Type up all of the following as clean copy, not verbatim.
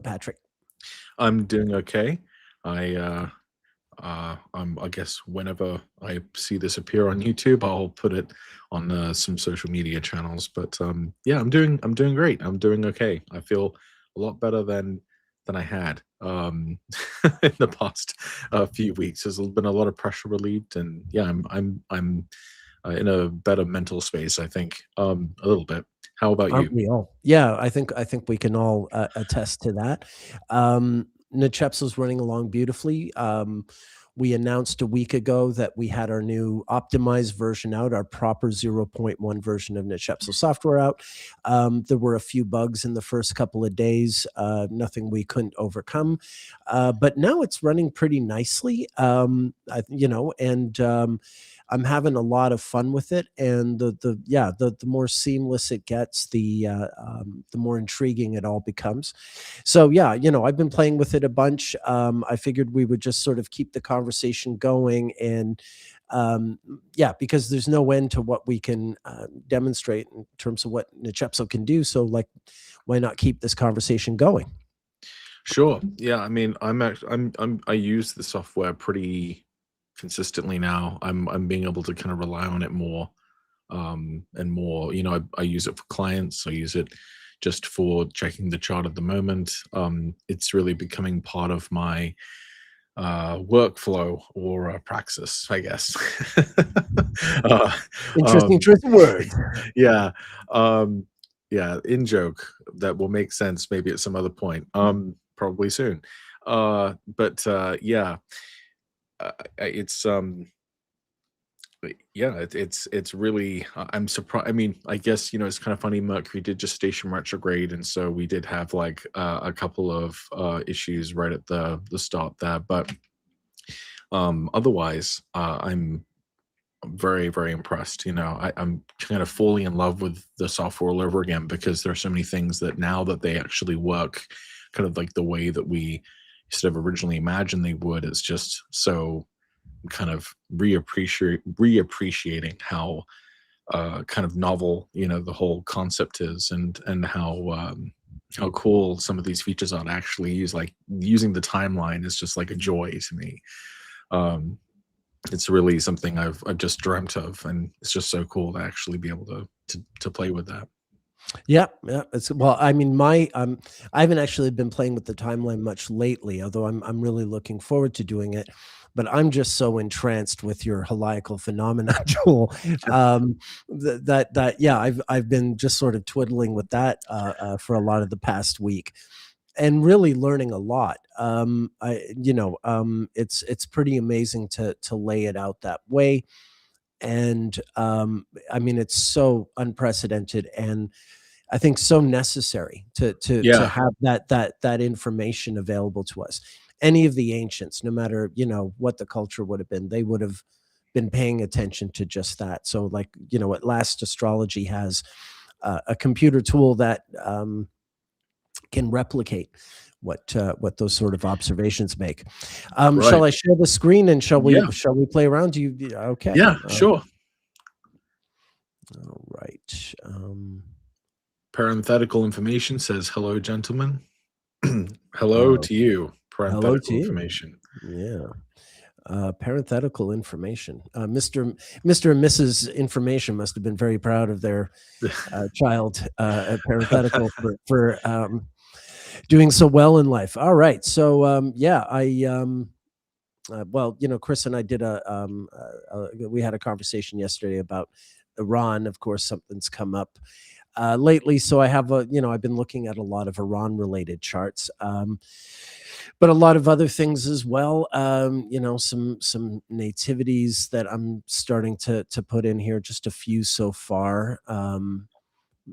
Patrick? I'm doing okay. I I guess whenever I see this appear on YouTube, I'll put it on some social media channels. But yeah, I'm doing great. I'm doing okay. I feel a lot better than I had in the past few weeks. There's been a lot of pressure relieved, and yeah, I'm in a better mental space. I think a little bit. How about Aren't you? we all? Yeah, I think we can all attest to that. Nichepsa's running along beautifully. We announced a week ago that we had our new optimized version out, our proper zero point 0.1 version of Nichepsa software out. There were a few bugs in the first couple of days, nothing we couldn't overcome, but now it's running pretty nicely. And I'm having a lot of fun with it, and the more seamless it gets, the more intriguing it all becomes. So yeah, I've been playing with it a bunch. I figured we would just sort of keep the conversation going, and yeah, because there's no end to what we can demonstrate in terms of what Nichepso can do. So like, why not keep this conversation going? Sure. Yeah. I mean, I use the software pretty consistently now. I'm being able to kind of rely on it more and more. I use it for clients. I use it just for checking the chart at the moment. It's really becoming part of my workflow or praxis, I guess. uh, Interesting um, choice of words. yeah. Yeah. In joke that will make sense maybe at some other point. Probably soon. But yeah, it's yeah, it's really I'm surprised. I mean, I guess it's kind of funny. Mercury did just station retrograde, and so we did have like a couple of issues right at the start there. But otherwise, I'm very very impressed. I'm kind of falling in love with the software all over again because there are so many things that now that they actually work, kind of like the way that we sort of originally imagined they would. It's just so kind of reappreciating how kind of novel the whole concept is, and how cool some of these features are to actually use. Like using the timeline is just like a joy to me. um it's really something I've just dreamt of, and it's just so cool to actually be able to play with that. Yeah, yeah. It's well, I mean, I haven't actually been playing with the timeline much lately, although I'm really looking forward to doing it. But I'm just so entranced with your helical phenomena tool, that yeah, I've been just sort of twiddling with that for a lot of the past week, and really learning a lot. It's pretty amazing to lay it out that way, and I mean, it's so unprecedented, and I think so necessary to Yeah. have that information available to us. Any of the ancients, no matter what the culture would have been, they would have been paying attention to just that. So, like at last, astrology has a computer tool that can replicate what those sort of observations make. Shall Right. I share the screen, and shall we Yeah. shall we play around? Do you yeah, okay? Yeah, sure. All right. Parenthetical information says, hello gentlemen. Hello Uh, to you, Hello to parenthetical you. information. Yeah. Parenthetical information. Mr. and Mrs. Information must have been very proud of their child parenthetical for doing so well in life. All right, so yeah, well, Chris and I did we had a conversation yesterday about Iran. Of course, something's come up lately, so I have I've been looking at a lot of Iran related charts. But a lot of other things as well. Some nativities that I'm starting to put in here, just a few so far.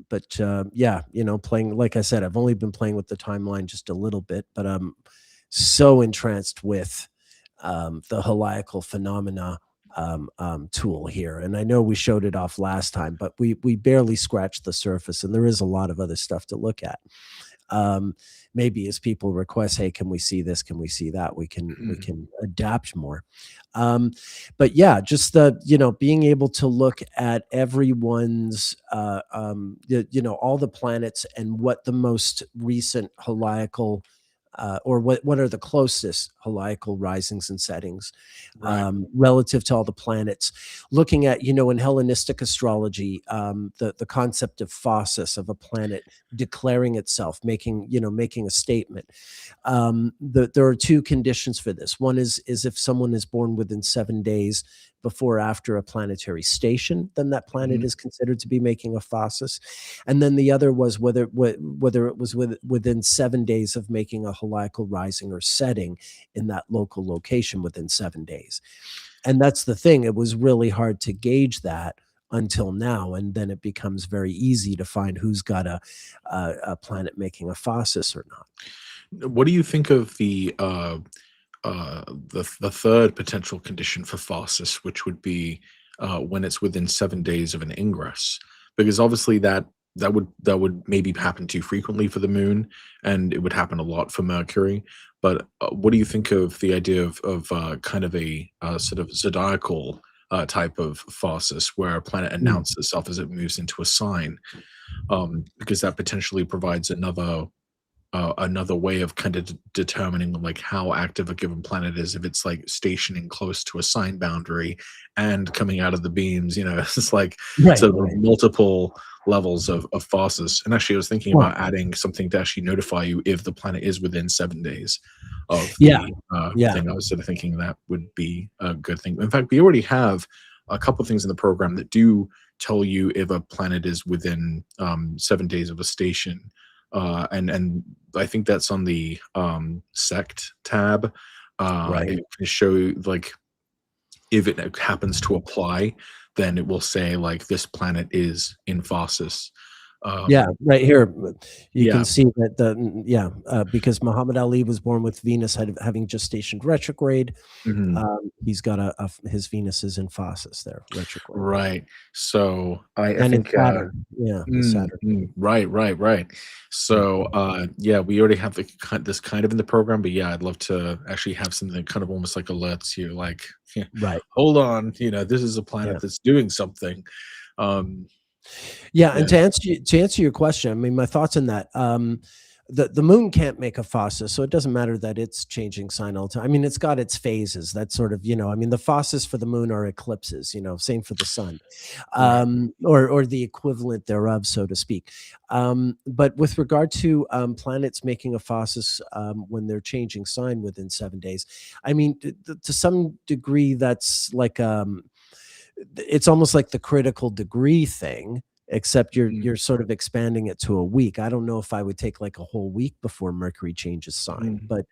But yeah, playing, like I said, I've only been playing with the timeline just a little bit, but I'm so entranced with the heliacal phenomena tool here. And I know we showed it off last time, but we barely scratched the surface, and there is a lot of other stuff to look at. Maybe as people request, hey, can we see this, can we see that, we can adapt more. But yeah, just the being able to look at everyone's all the planets and what the most recent heliacal or what are the closest heliacal risings and settings Right. relative to all the planets. Looking at, in Hellenistic astrology, the concept of phasis, of a planet declaring itself, making a statement. There are two conditions for this. One is if someone is born within 7 days before or after a planetary station, then that planet Mhm. is considered to be making a phasis. And then the other was whether it was within 7 days of making a heliacal rising or setting in that local location within 7 days. And that's the thing. It was really hard to gauge that until now, and then it becomes very easy to find who's got a planet making a phasis or not. What do you think of the third potential condition for phasis, which would be when it's within 7 days of an ingress? Because obviously that would maybe happen too frequently for the moon, and it would happen a lot for Mercury. But what do you think of the idea of kind of a sort of zodiacal type of phasis, where a planet Mm. announces itself as it moves into a sign? Because that potentially provides another way of kind of determining like how active a given planet is, if it's like stationing close to a sign boundary and coming out of the beams. It's like Right, sort of right. multiple levels of phasis. And actually I was thinking Well, about adding something to actually notify you if the planet is within 7 days of yeah, the yeah. thing. I was sort of thinking that would be a good thing. In fact, we already have a couple things in the program that do tell you if a planet is within 7 days of a station. And I think that's on the sect tab. Right. It can show like if it happens to apply, then it will say like this planet is in phasis. Yeah, Um, right here, you can yeah. see that yeah, because Muhammad Ali was born with Venus having just stationed retrograde. Mhm. He's got his Venus is in phasis there, retrograde. Right. So I And it's think Saturn. Yeah, it's Saturn. right, right, right. Yeah. So yeah, we already have this kind of in the program, but yeah, I'd love to actually have something that kind of almost like alerts you, like, yeah, Right. hold on, this is a Yeah. planet that's doing something. Um, Yeah, and yeah. to answer your question, I mean, my thoughts on that. The moon can't make a phasis, so it doesn't matter that it's changing sign all the time. I mean, it's got its phases. That sort of, I mean, the phasis for the moon are eclipses. Same for the sun, Right. or the equivalent thereof, so to speak. But with regard to planets making a phasis when they're changing sign within 7 days, I mean, to some degree, that's like it's almost like the critical degree thing, except Mm, you're sort of expanding it to a week. I don't know if I would take like a whole week before Mercury changes sign, mm,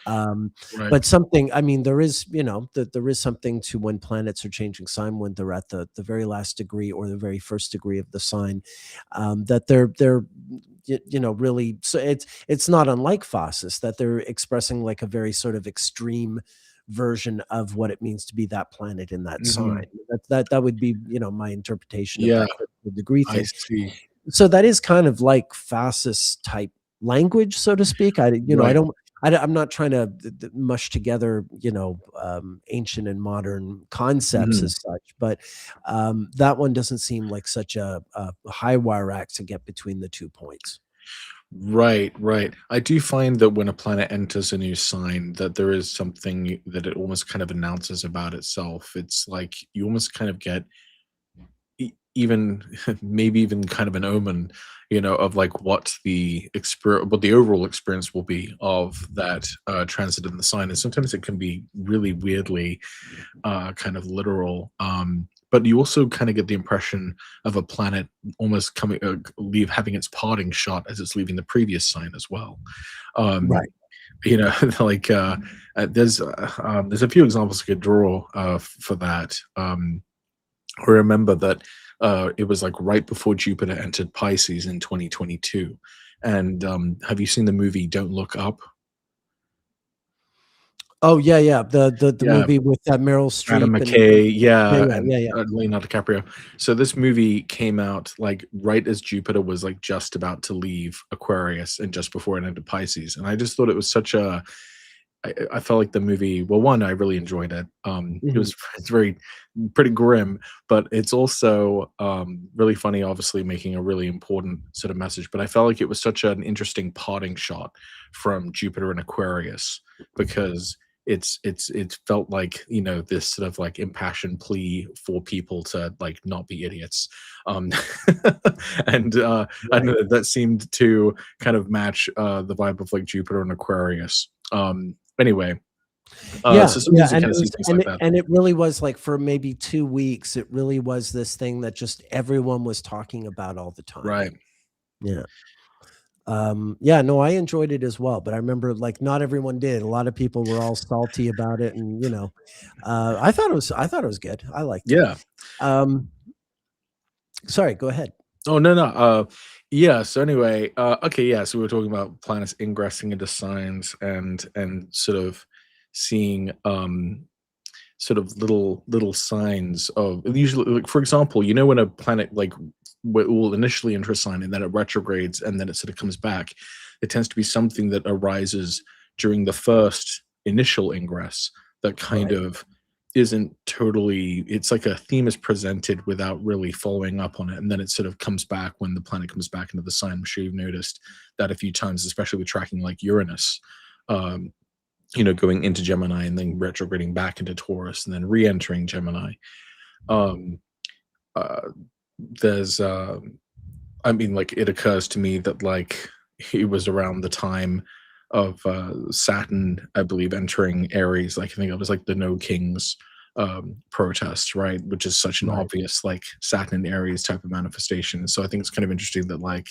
um right. but something, I mean, there is, that there is something to when planets are changing sign, when they're at the very last degree or the very first degree of the sign, that they're really, so it's not unlike phasis, that they're expressing like a very sort of extreme version of what it means to be that planet in that sign. Mhm. That would be, my interpretation of Yeah, that critical degree I thing. see. So that is kind of like phasis type language, so to speak. I Right. don't, I'm not trying to mush together, ancient and modern concepts Mhm. as such, but that one doesn't seem like such a high wire act to get between the 2 points. Right, right. I do find that when a planet enters a new sign, that there is something that it almost kind of announces about itself. It's like you almost kind of get even maybe even kind of an omen, of like what the overall experience will be of that transit in the sign. And sometimes it can be really weirdly kind of literal. But you also kind of get the impression of a planet almost coming, having its parting shot as it's leaving the previous sign as well. Um, Right. like there's a few examples I could draw for that. I remember that it was like right before Jupiter entered Pisces in 2022. And have you seen the movie Don't Look Up? Oh yeah, yeah. The Yeah, movie with Meryl Adam Streep and McKay, yeah, yeah, yeah, and yeah, yeah. Leonardo DiCaprio. So this movie came out like right as Jupiter was like just about to leave Aquarius and just before it entered Pisces. And I just thought it was such a I felt like the movie. Well, one, I really enjoyed it. It Mhm. was it's very pretty grim, but it's also really funny. Obviously, making a really important sort of message. But I felt like it was such an interesting parting shot from Jupiter and Aquarius because it felt like this sort of like impassioned plea for people to like not be idiots, um, and I Right. know that seemed to kind of match the vibe of like Jupiter and Aquarius. Anyway, Yeah, so yeah, sometimes you and kind it of see was things and like it that. and it really was, like, for maybe 2 weeks, it really was this thing that just everyone was talking about all the time. Right. Yeah. Yeah, no, I enjoyed it as well, but I remember, like, not everyone did. A lot of people were all salty about it and, I thought it was good. I liked it. Yeah. Um, sorry, go ahead. Oh, no, no, yeah, so anyway, okay, yeah, so we were talking about planets ingressing into signs and sort of seeing, sort of little signs of usually, like, for example, when a planet, like, will initially enter a sign and then it retrogrades and then it sort of comes back, it tends to be something that arises during the first initial ingress that kind Right, of isn't totally, it's like a theme is presented without really following up on it, and then it sort of comes back when the planet comes back into the sign. I'm sure you've noticed that a few times, especially with tracking like Uranus, um, going into Gemini and then retrograding back into Taurus and then re-entering Gemini. Um, uh, there's, I mean, like, it occurs to me that like it was around the time of Saturn, I believe, entering Aries. Like, I think it was like the No Kings protest, right? Which is such an right. obvious like Saturn and Aries type of manifestation. So I think it's kind of interesting that like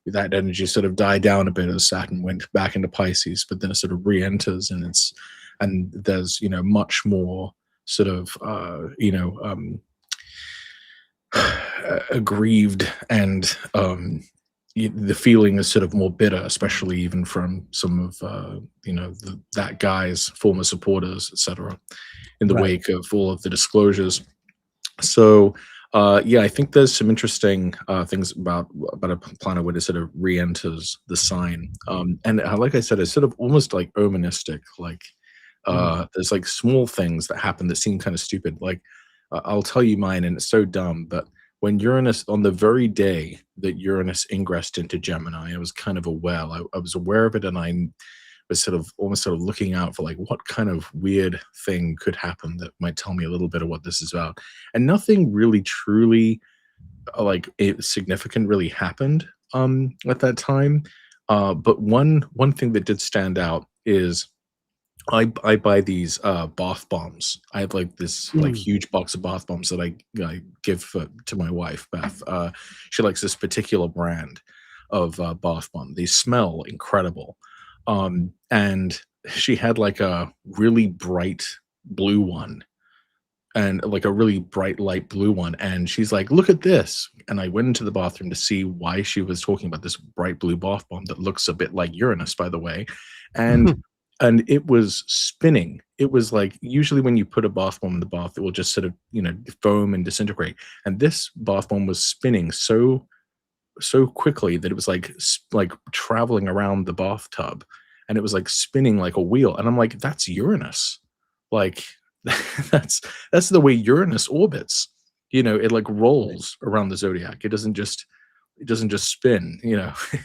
that energy sort of died down a bit as Saturn went back into Pisces, but then it sort of re-enters, and there's much more sort of aggrieved, and the feeling is sort of more bitter, especially even from some of that guy's former supporters, etc., in the Right. wake of all of the disclosures. So yeah, I think there's some interesting things about a planet when it sort of re-enters the sign, and like I said, it's sort of almost like omenistic. Like Mhm. there's like small things that happen that seem kind of stupid. Like I'll tell you mine, and it's so dumb, but when Uranus, on the very day that Uranus ingressed into Gemini, I was kind of aware. I was aware of it, and I was sort of almost sort of looking out for like what kind of weird thing could happen that might tell me a little bit of what this is about. And nothing really truly significant really happened at that time. But one thing that did stand out is I buy these bath bombs. I have like this like Mm. huge box of bath bombs that I give to my wife Beth. She likes this particular brand of bath bomb. They smell incredible, and she had like a really bright blue one and like a really bright light blue one, and she's like, "Look at this!" And I went into the bathroom to see why she was talking about this bright blue bath bomb that looks a bit like Uranus, by the way, and it was spinning. It was like usually when you put a bath bomb in the bath, it will just sort of foam and disintegrate, and this bath bomb was spinning so quickly that it was like like traveling around the bathtub, and it was like spinning like a wheel, and I'm like, that's Uranus, like that's that's the way Uranus orbits. It like Right. rolls around the zodiac. It doesn't just spin.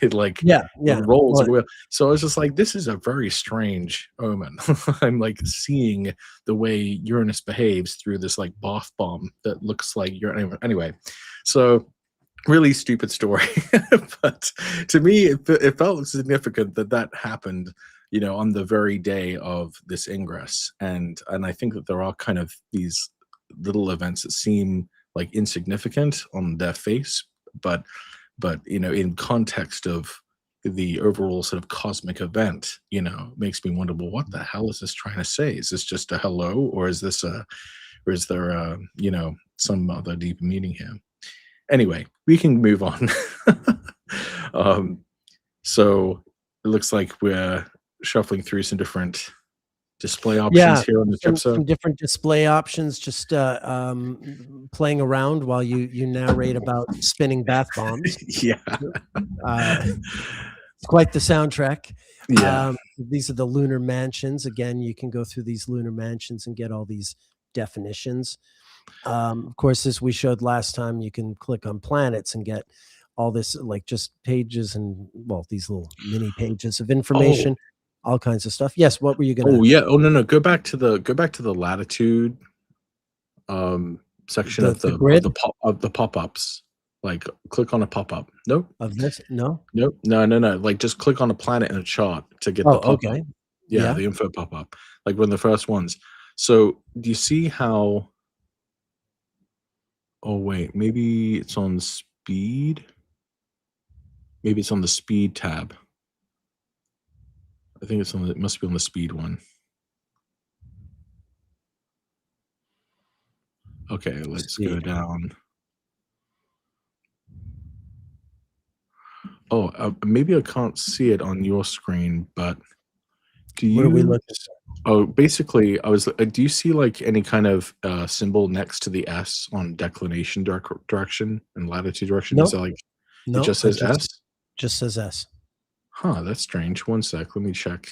It like Yeah, it yeah. rolls Well, like a wheel. So I was just like, this is a very strange omen. I'm like seeing the way Uranus behaves through this like bath bomb that looks like Uranus. Anyway, so really stupid story, but to me, it felt significant that that happened, on the very day of this ingress, and I think that there are kind of these little events that seem like insignificant on their face, but in context of the overall sort of cosmic event, makes me wonder, well, what the hell is this trying to say? Is this just a hello, or is there some other deep meaning here? Anyway, we can move on. um, so it looks like we're shuffling through some different display options yeah, here on the some chipset. different display options, just, playing around while you narrate about spinning bath bombs. Yeah. Uh, It's quite the soundtrack. Yeah. These are the lunar mansions. Again, you can go through these lunar mansions and get all these definitions. Of course, as we showed last time, you can click on planets and get all this, like just pages and, well, these little mini pages of Oh, information, all kinds of stuff. Yes, what were you oh gonna yeah. Oh no, no. Go back to the latitude section the grid of the pop-ups. Like click on a pop-up. Nope. of this? No? Nope. No, no, no. Like just click on a planet in a chart to get the Oh, pop-up. okay. Yeah, Yeah. the info pop-up. Like one of the first ones. So do you see how oh wait, maybe it's on speed? Maybe it's on the speed tab. I think it must be on the speed one. Okay, let's go Speed. down. Oh, maybe I can't see it on your screen, but do What are we you? looking Oh, basically, do you see like any kind of symbol next to the S on declination direction and latitude direction? Is No, that like it no, just I says S? just says S. Huh, that's strange. One sec, let me check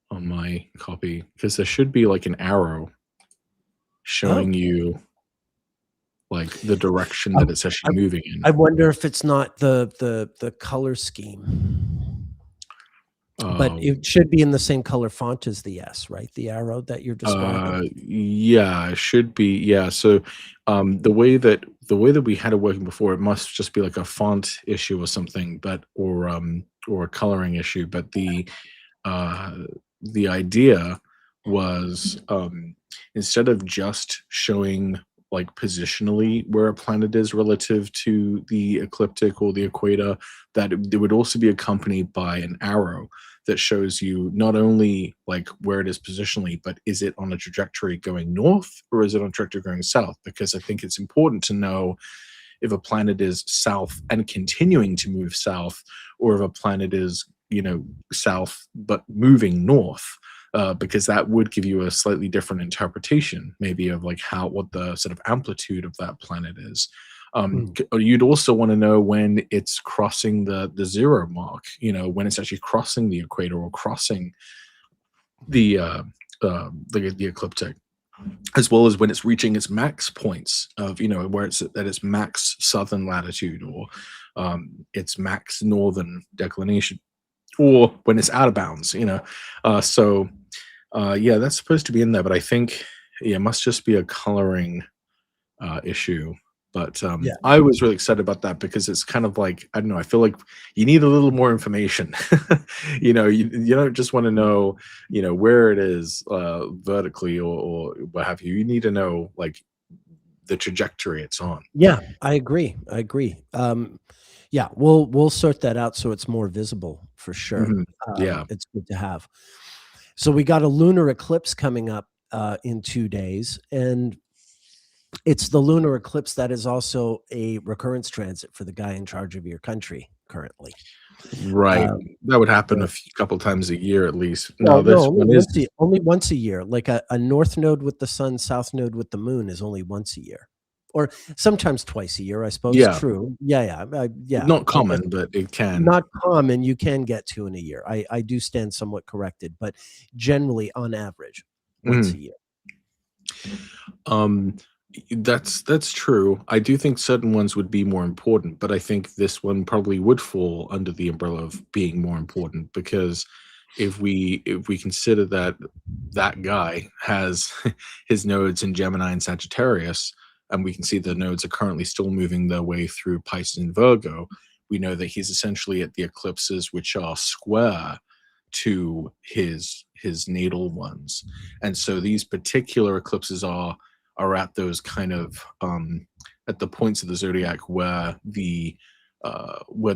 on my copy because there should be like an arrow Oh, showing you like the direction I that it's I actually moving in. I wonder if it's not the color scheme. But Uh, it should be in the same color font as the S, right? The arrow that you're describing? yeah, it should be. Yeah. So, the way that we had it working before, it must just be like a font issue or something, but or a coloring issue. But uh, the idea was instead of just showing like positionally where a planet is relative to the ecliptic or the equator, that it would also be accompanied by an arrow that shows you not only like where it is positionally, but is it on a trajectory going north or is it on a trajectory going south? Because I think it's important to know if a planet is south and continuing to move south, or if a planet is, south but moving north. Because that would give you a slightly different interpretation, maybe of like what the sort of amplitude of that planet is. Mm. You'd also want to know when it's crossing the zero mark. When it's actually crossing the equator or crossing the the ecliptic, as well as when it's reaching its max points of where it's at its max southern latitude or its max northern declination, or when it's out of bounds. So yeah, that's supposed to be in there, but I think yeah, it must just be a coloring issue. But Yeah. I was really excited about that because it's kind of like I don't know. I feel like you need a little more information. You don't just want to know where it is vertically or what have you. You need to know like the trajectory it's on. Yeah, I agree, I agree. Yeah, we'll sort that out so it's more visible for sure. Mhm. Yeah. It's good to have. So we got a lunar eclipse coming up, in 2 days, and it's the lunar eclipse that is also a recurrence transit for the guy in charge of your country currently. Right. Um, That would happen so couple times a year at least. well, No, no, this one is only once a year. Like a north node with the sun, south node with the moon is only once a year, or sometimes twice a year, I suppose. yeah, True. Yeah, yeah. not I guess common, but it can. not common. You can get to in a year. I do stand somewhat corrected, but generally, on average, once a Mhm. year. Um, that's true. I do think certain ones would be more important, but I think this one probably would fall under the umbrella of being more important because if we consider that that guy has his nodes in Gemini and Sagittarius, and we can see the nodes are currently still moving their way through Pisces and Virgo, we know that he's essentially at the eclipses which are square to his natal ones. And so these particular eclipses are at those kind of at the points of the zodiac where the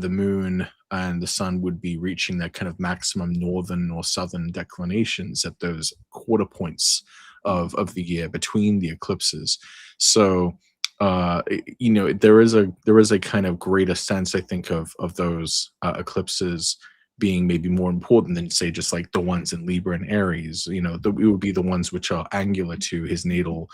moon and the sun would be reaching their kind of maximum northern or southern declinations at those quarter points of the year between the eclipses. So there is a kind of greater sense I think of those eclipses being maybe more important than say just like the ones in Libra and Aries. It would be the ones which are angular to his natal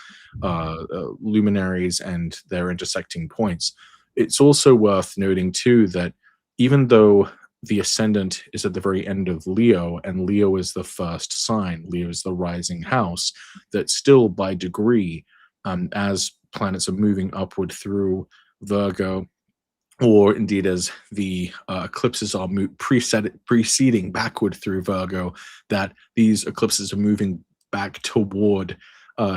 luminaries and their intersecting points. It's also worth noting too that even though the ascendant is at the very end of Leo, and Leo is the first sign. Leo is the rising house. That still, by degree, as planets are moving upward through Virgo, or indeed as the eclipses are preceding backward through Virgo, that these eclipses are moving back toward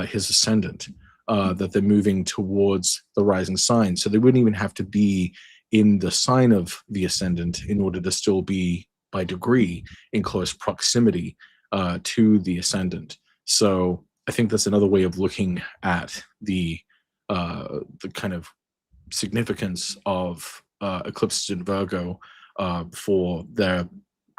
his ascendant, that they're moving towards the rising sign. So they wouldn't even have to be in the sign of the ascendant in order to still be, by degree, in close proximity to the ascendant. So I think that's another way of looking at the kind of significance of eclipses in Virgo for their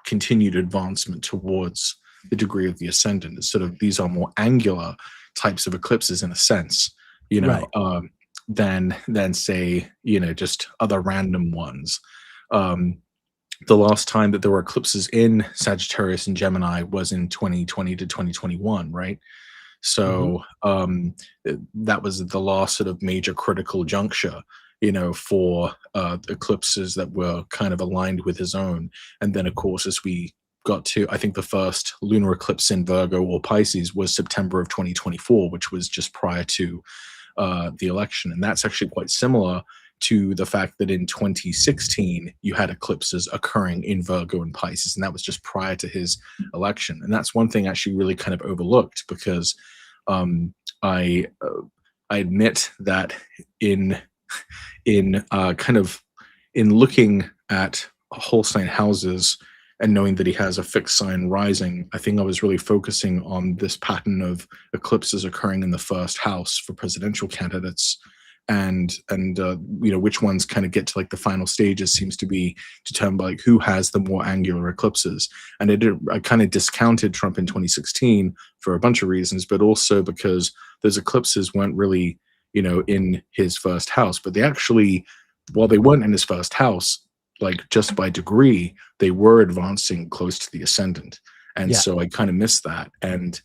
continued advancement towards the degree of the ascendant. It's sort of, these are more angular types of eclipses in a sense, you know, Right. than say, you know, just other random ones. The last time that there were eclipses in Sagittarius and Gemini was in 2020 to 2021, right? Hmm. So that was the last sort of major critical juncture, you know, for eclipses that were kind of aligned with his own. And then, of course, as we got to, I think the first lunar eclipse in Virgo or Pisces was September of 2024, which was just prior to the election. And that's actually quite similar to the fact that in 2016 you had eclipses occurring in Virgo and Pisces, and that was just prior to his election. And that's one thing actually really kind of overlooked, because um, I I admit that in kind of in looking at whole sign houses and knowing that he has a fixed sign rising, I think I was really focusing on this pattern of eclipses occurring in the first house for presidential candidates, and you know, which ones kind of get to like the final stages seems to be determined by like who has the more angular eclipses. And I kind of discounted Trump in 2016 for a bunch of reasons, but also because those eclipses weren't really, you know, in his first house, but they actually, while they weren't in his first house, like just by degree, they were advancing close to the ascendant. And Yeah. so I kind of missed that. And,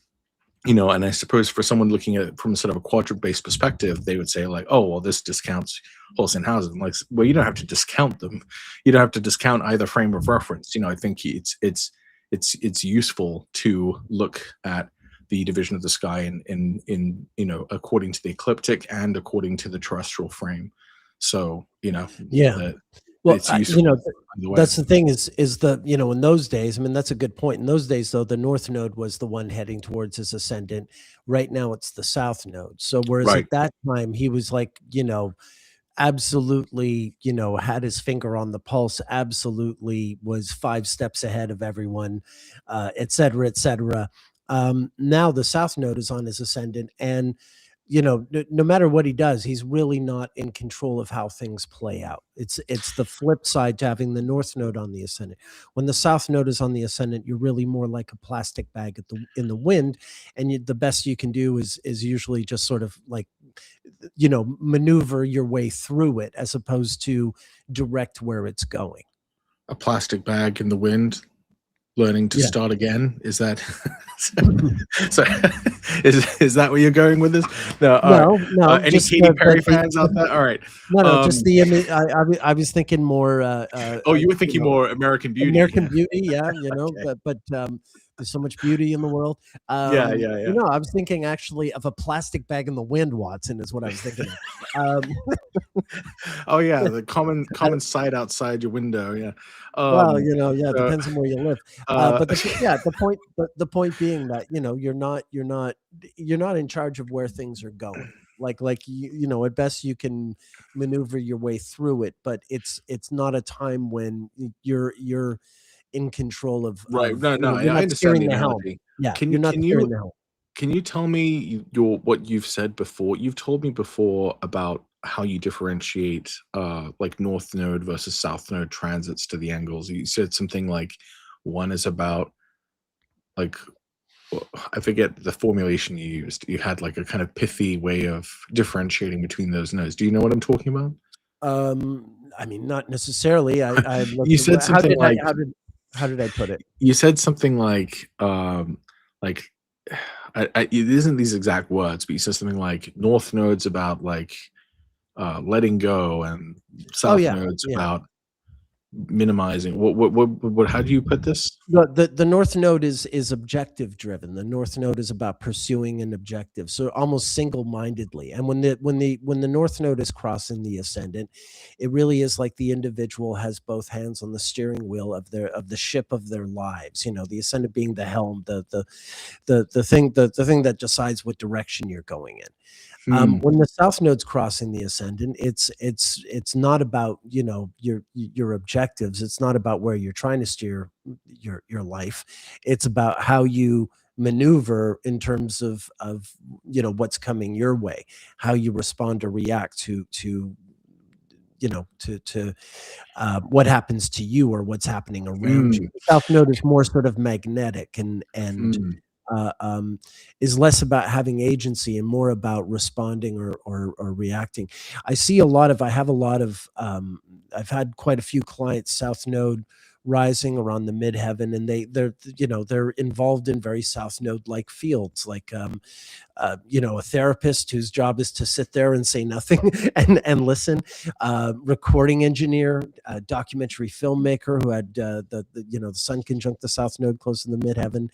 you know, and I suppose for someone looking at it from sort of a quadrant based perspective, they would say, like, oh, well, this discounts whole sign houses. I'm like, well, you don't have to discount them. You don't have to discount either frame of reference. You know, I think it's useful to look at the division of the sky in you know, according to the ecliptic and according to the terrestrial frame. So, you know, Yeah. that Well, it's you know, useful either way. that's the thing is the, you know, in those days, I mean, that's a good point. In those days, though, the North Node was the one heading towards his ascendant. Right now, it's the South Node. So, whereas Right. at that time, he was like, you know, absolutely, you know, had his finger on the pulse, absolutely was 5 steps ahead of everyone, et cetera, et cetera. Now the South Node is on his ascendant, and you know, no matter what he does, he's really not in control of how things play out. It's the flip side to having the North Node on the ascendant. When the South Node is on the ascendant, you're really more like a plastic bag at in the wind, and the best you can do is usually just sort of like, you know, maneuver your way through it as opposed to direct where it's going. A plastic bag in the wind, learning to Yeah. start again. Is that so? Is that where you're going with this? No. All right. No, no, Any just Katy Perry the fans out there? All right. no, no, just Um, the image. I was thinking more, oh, you were you thinking know, more American Beauty. American Beauty, yeah, you know, Okay. but there's so much beauty in the world. Yeah, yeah, You yeah. know, I was thinking actually of a plastic bag in the wind, Watson, is what I was thinking of. Oh yeah, the common I, common sight outside your window. Yeah. well, Um, you know, yeah, it so, depends on where you live. uh, But yeah, the point being that, you know, you're not in charge of where things are going. Like you know, at best you can maneuver your way through it, but it's not a time when you're in control right. of, No, you no, know, you're I not understand steering the the helm. analogy. Yeah, Can you're you not can steering you the helm. Can you tell me your what you've said before? You've told me before about how you differentiate like north node versus south node transits to the angles. You said something like one is about like I forget the formulation you used. You had like a kind of pithy way of differentiating between those nodes. Do you know what I'm talking about? I mean, not necessarily. I looked You at said something like how did I put it? you said something like it isn't these exact words, but you said something like north nodes about like letting go and Oh south yeah, nodes yeah. about minimizing. What how do you put this? The North Node is objective driven. The North Node is about pursuing an objective, so almost single-mindedly. And when the North Node is crossing the ascendant, it really is like the individual has both hands on the steering wheel of the ship of their lives. You know, the ascendant being the helm, the thing that decides what direction you're going in. Hmm. When the South Node's crossing the ascendant, it's not about, you know, your objectives. It's not about where you're trying to steer your life. It's about how you maneuver in terms of you know what's coming your way, how you respond or react to you know to what happens to you or what's happening around you. Hmm. The South Node is more sort of magnetic and Hmm. uh, um, is less about having agency and more about responding or reacting. I have a lot of, I've had quite a few clients, South Node rising around the midheaven, and they're, you know, they're involved in very South Node like fields, like, you know, a therapist whose job is to sit there and say nothing and listen, recording engineer, a documentary filmmaker who had you know, the sun conjunct the South Node close in the midheaven,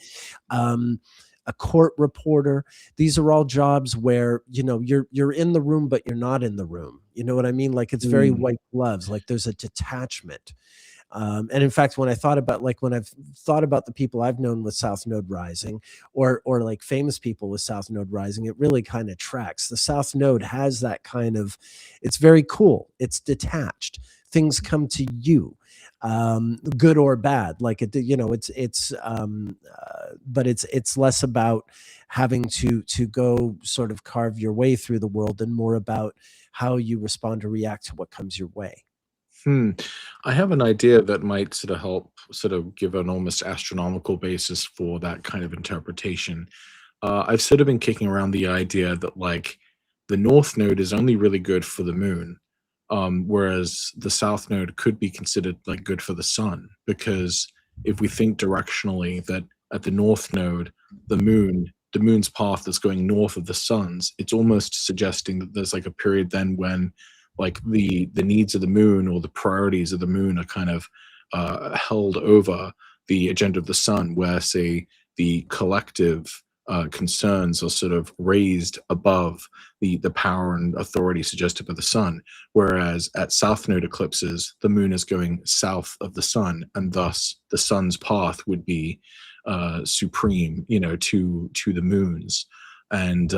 um, a court reporter. These are all jobs where, you know, you're in the room but you're not in the room. You know what I mean? Like it's very Hmm. white gloves. Like there's a detachment. And in fact, when I thought about, like, when I've thought about the people I've known with South Node rising, or like famous people with South Node rising, it really kind of tracks. The South Node has that kind of, it's very cool. It's detached. Things come to you, good or bad. Like it, you know, but it's less about having to go sort of carve your way through the world and more about how you respond or react to what comes your way. Hmm. I have an idea that might sort of help sort of give an almost astronomical basis for that kind of interpretation. I've sort of been kicking around the idea that like the North Node is only really good for the moon, whereas the South Node could be considered like good for the sun. Because if we think directionally that at the North Node, the moon's path is going north of the sun's, it's almost suggesting that there's like a period then when like the needs of the moon or the priorities of the moon are kind of held over the agenda of the sun, where say the collective concerns are sort of raised above the power and authority suggested by the sun. Whereas at south node eclipses, the moon is going south of the sun, and thus the sun's path would be supreme, you know, to the moon's, and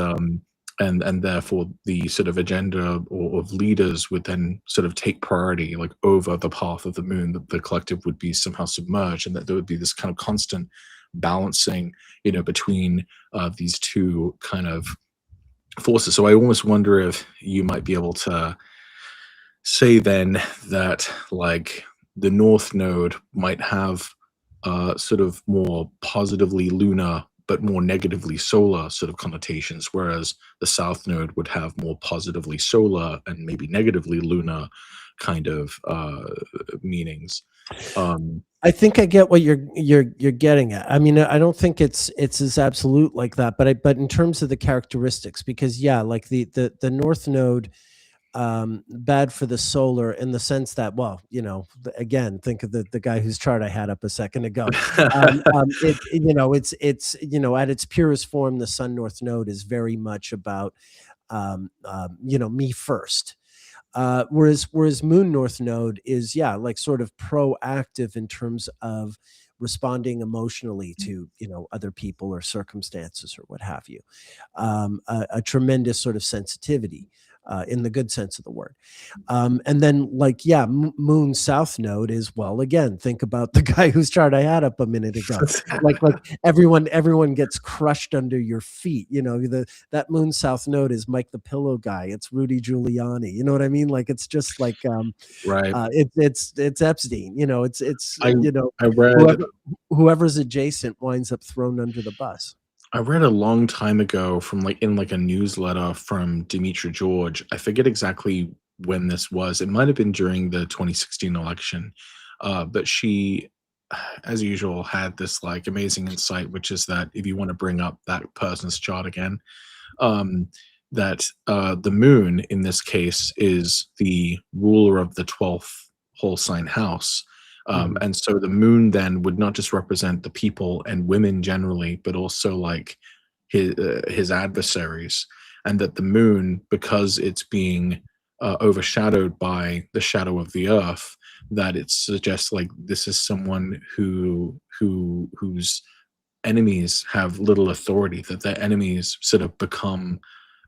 and therefore the sort of agenda or of leaders would then sort of take priority like over the path of the moon, that the collective would be somehow submerged, and that there would be this kind of constant balancing, you know, between these two kind of forces. So I almost wonder if you might be able to say then that like the north node might have sort of more positively lunar but more negatively solar sort of connotations, whereas the south node would have more positively solar and maybe negatively lunar kind of meanings. Um, I think I get what you're getting at. I mean, I don't think it's as absolute like that, but in terms of the characteristics, because yeah, like the North Node, bad for the solar in the sense that, well, you know, again, think of the guy whose chart I had up a second ago. You know, it's you know, at its purest form, the Sun North Node is very much about, you know, me first. Whereas Moon North Node is, yeah, like sort of proactive in terms of responding emotionally to, you know, other people or circumstances or what have you. A tremendous sort of sensitivity, in the good sense of the word. And then, like, yeah, Moon South Node is, well, again, think about the guy whose chart I had up a minute ago. Like everyone gets crushed under your feet. You know, that Moon South Node is Mike the Pillow Guy. It's Rudy Giuliani. You know what I mean? Like it's just like, right. it's Epstein. You know, it's I you know, I read whoever's adjacent winds up thrown under the bus. I read a long time ago from like in like a newsletter from Demetra George. I forget exactly when this was. It might have been during the 2016 election. But she, as usual, had this like amazing insight, which is that if you want to bring up that person's chart again, um, that the moon in this case is the ruler of the 12th whole sign house. Mhm. And so the moon then would not just represent the people and women generally, but also like his adversaries, and that the moon, because it's being overshadowed by the shadow of the earth, that it suggests like this is someone whose enemies have little authority, that their enemies sort of become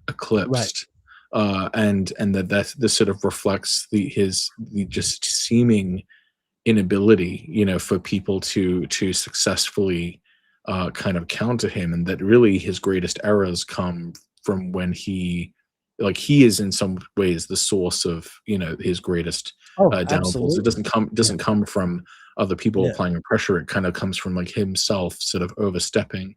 Right. eclipsed, and that this sort of reflects the just seeming inability, for people to successfully kind of counter him, and that really his greatest errors come from when he is in some ways the source of his greatest Oh, downfalls. It absolutely. Yeah. doesn't come from other people Yeah. applying pressure. It kind of comes from like himself sort of overstepping,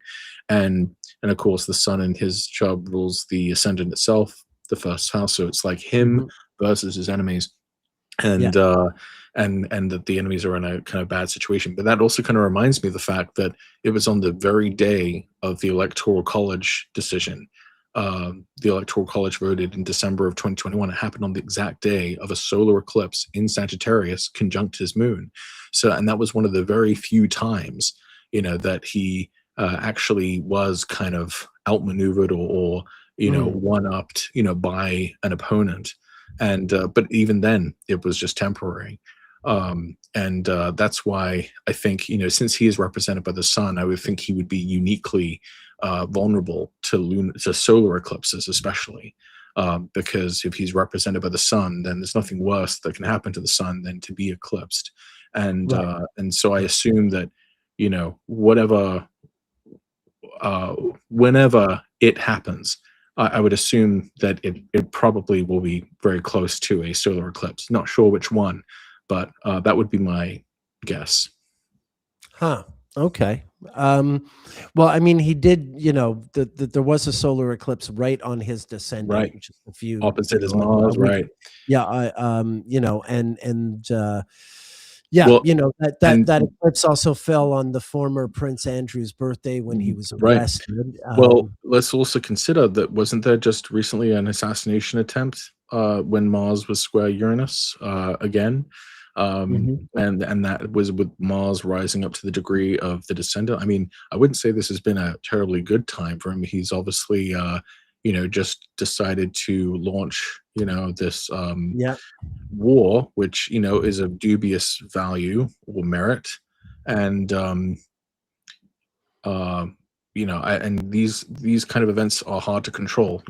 and of course the sun in his chart rules the ascendant itself, the first house. So it's like him Mhm. versus his enemies, Yeah. and that the enemies are in a kind of bad situation. But that also kind of reminds me of the fact that it was on the very day of the electoral college decision. The electoral college voted in December of 2021. It happened on the exact day of a solar eclipse in Sagittarius conjunct his moon. So, and that was one of the very few times that he actually was kind of outmaneuvered or Mm. one upped by an opponent. And but even then it was just temporary. And that's why I think since he is represented by the sun, I would think he would be uniquely vulnerable to solar eclipses, especially because if he's represented by the sun, then there's nothing worse that can happen to the sun than to be eclipsed. Right. And so I Yeah. assume that whatever whenever it happens, I would assume that it probably will be very close to a solar eclipse. Not sure which one, but that would be my guess. Huh. Okay. Um, well, I mean, he did, there was a solar eclipse right on his descendant, Right. just a few, Opposite is a Mars, week. right. Yeah. Yeah, Well, and that eclipse also fell on the former Prince Andrew's birthday when he was right. arrested. Well, let's also consider that wasn't there just recently an assassination attempt when Mars was square Uranus again, Mhm. and that was with Mars rising up to the degree of the descendant. I mean, I wouldn't say this has been a terribly good time for him. He's obviously just decided to launch this Yeah. war, which is of dubious value or merit, and uh, and these kind of events are hard to control.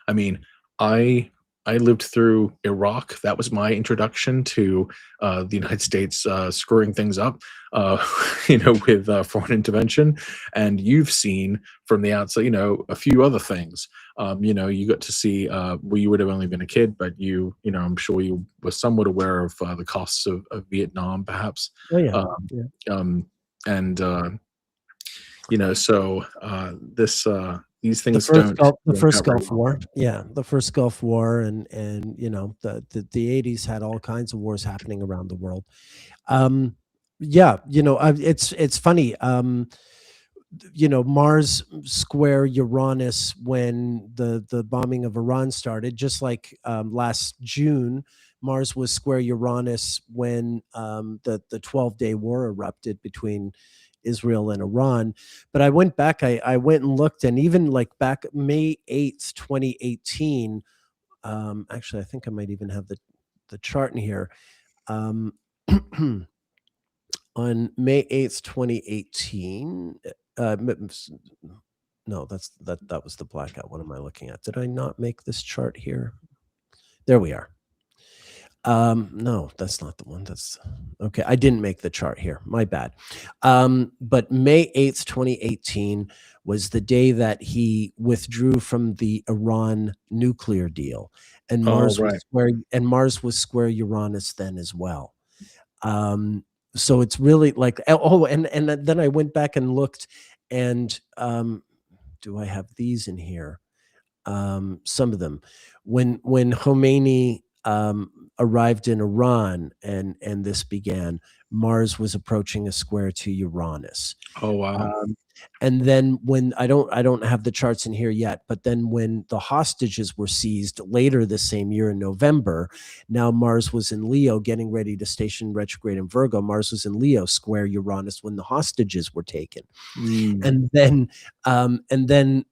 I mean, I I lived through Iraq. That was my introduction to the United States screwing things up, uh, with foreign intervention. And you've seen from the outside, a few other things. You got to see. Well, you would have only been a kid, but I'm sure you were somewhat aware of the costs of Vietnam, perhaps. Oh, yeah. Um, Yeah. um, and so this these The things first don't Gulf the work first out very Gulf well. War. Yeah, the first Gulf War, and the '80s had all kinds of wars happening around the world. Um, yeah, it's funny. Mars square Uranus when the bombing of Iran started, just like last June, Mars was square Uranus when the 12-day war erupted between Israel and Iran. But I went back, I went and looked, and even like back May 8th, 2018. Actually, I think I might even have the chart in here. Um, on May 8th, 2018. No, that was the blackout. What am I looking at? Did I not make this chart here? There we are. No, that's not the one. That's okay. I didn't make the chart here. My bad. But May 8th, 2018 was the day that he withdrew from the Iran nuclear deal. And Oh, right. Mars was square Uranus then as well. Um, so it's really like, oh, and then I went back and looked, and do I have these in here? Some of them. When Khomeini arrived in Iran and this began, Mars was approaching a square to Uranus. Oh, wow. And then when I don't have the charts in here yet, but then when the hostages were seized later the same year in November, now Mars was in Leo getting ready to station retrograde in Virgo. Mars was in Leo square Uranus when the hostages were taken. Mm. And then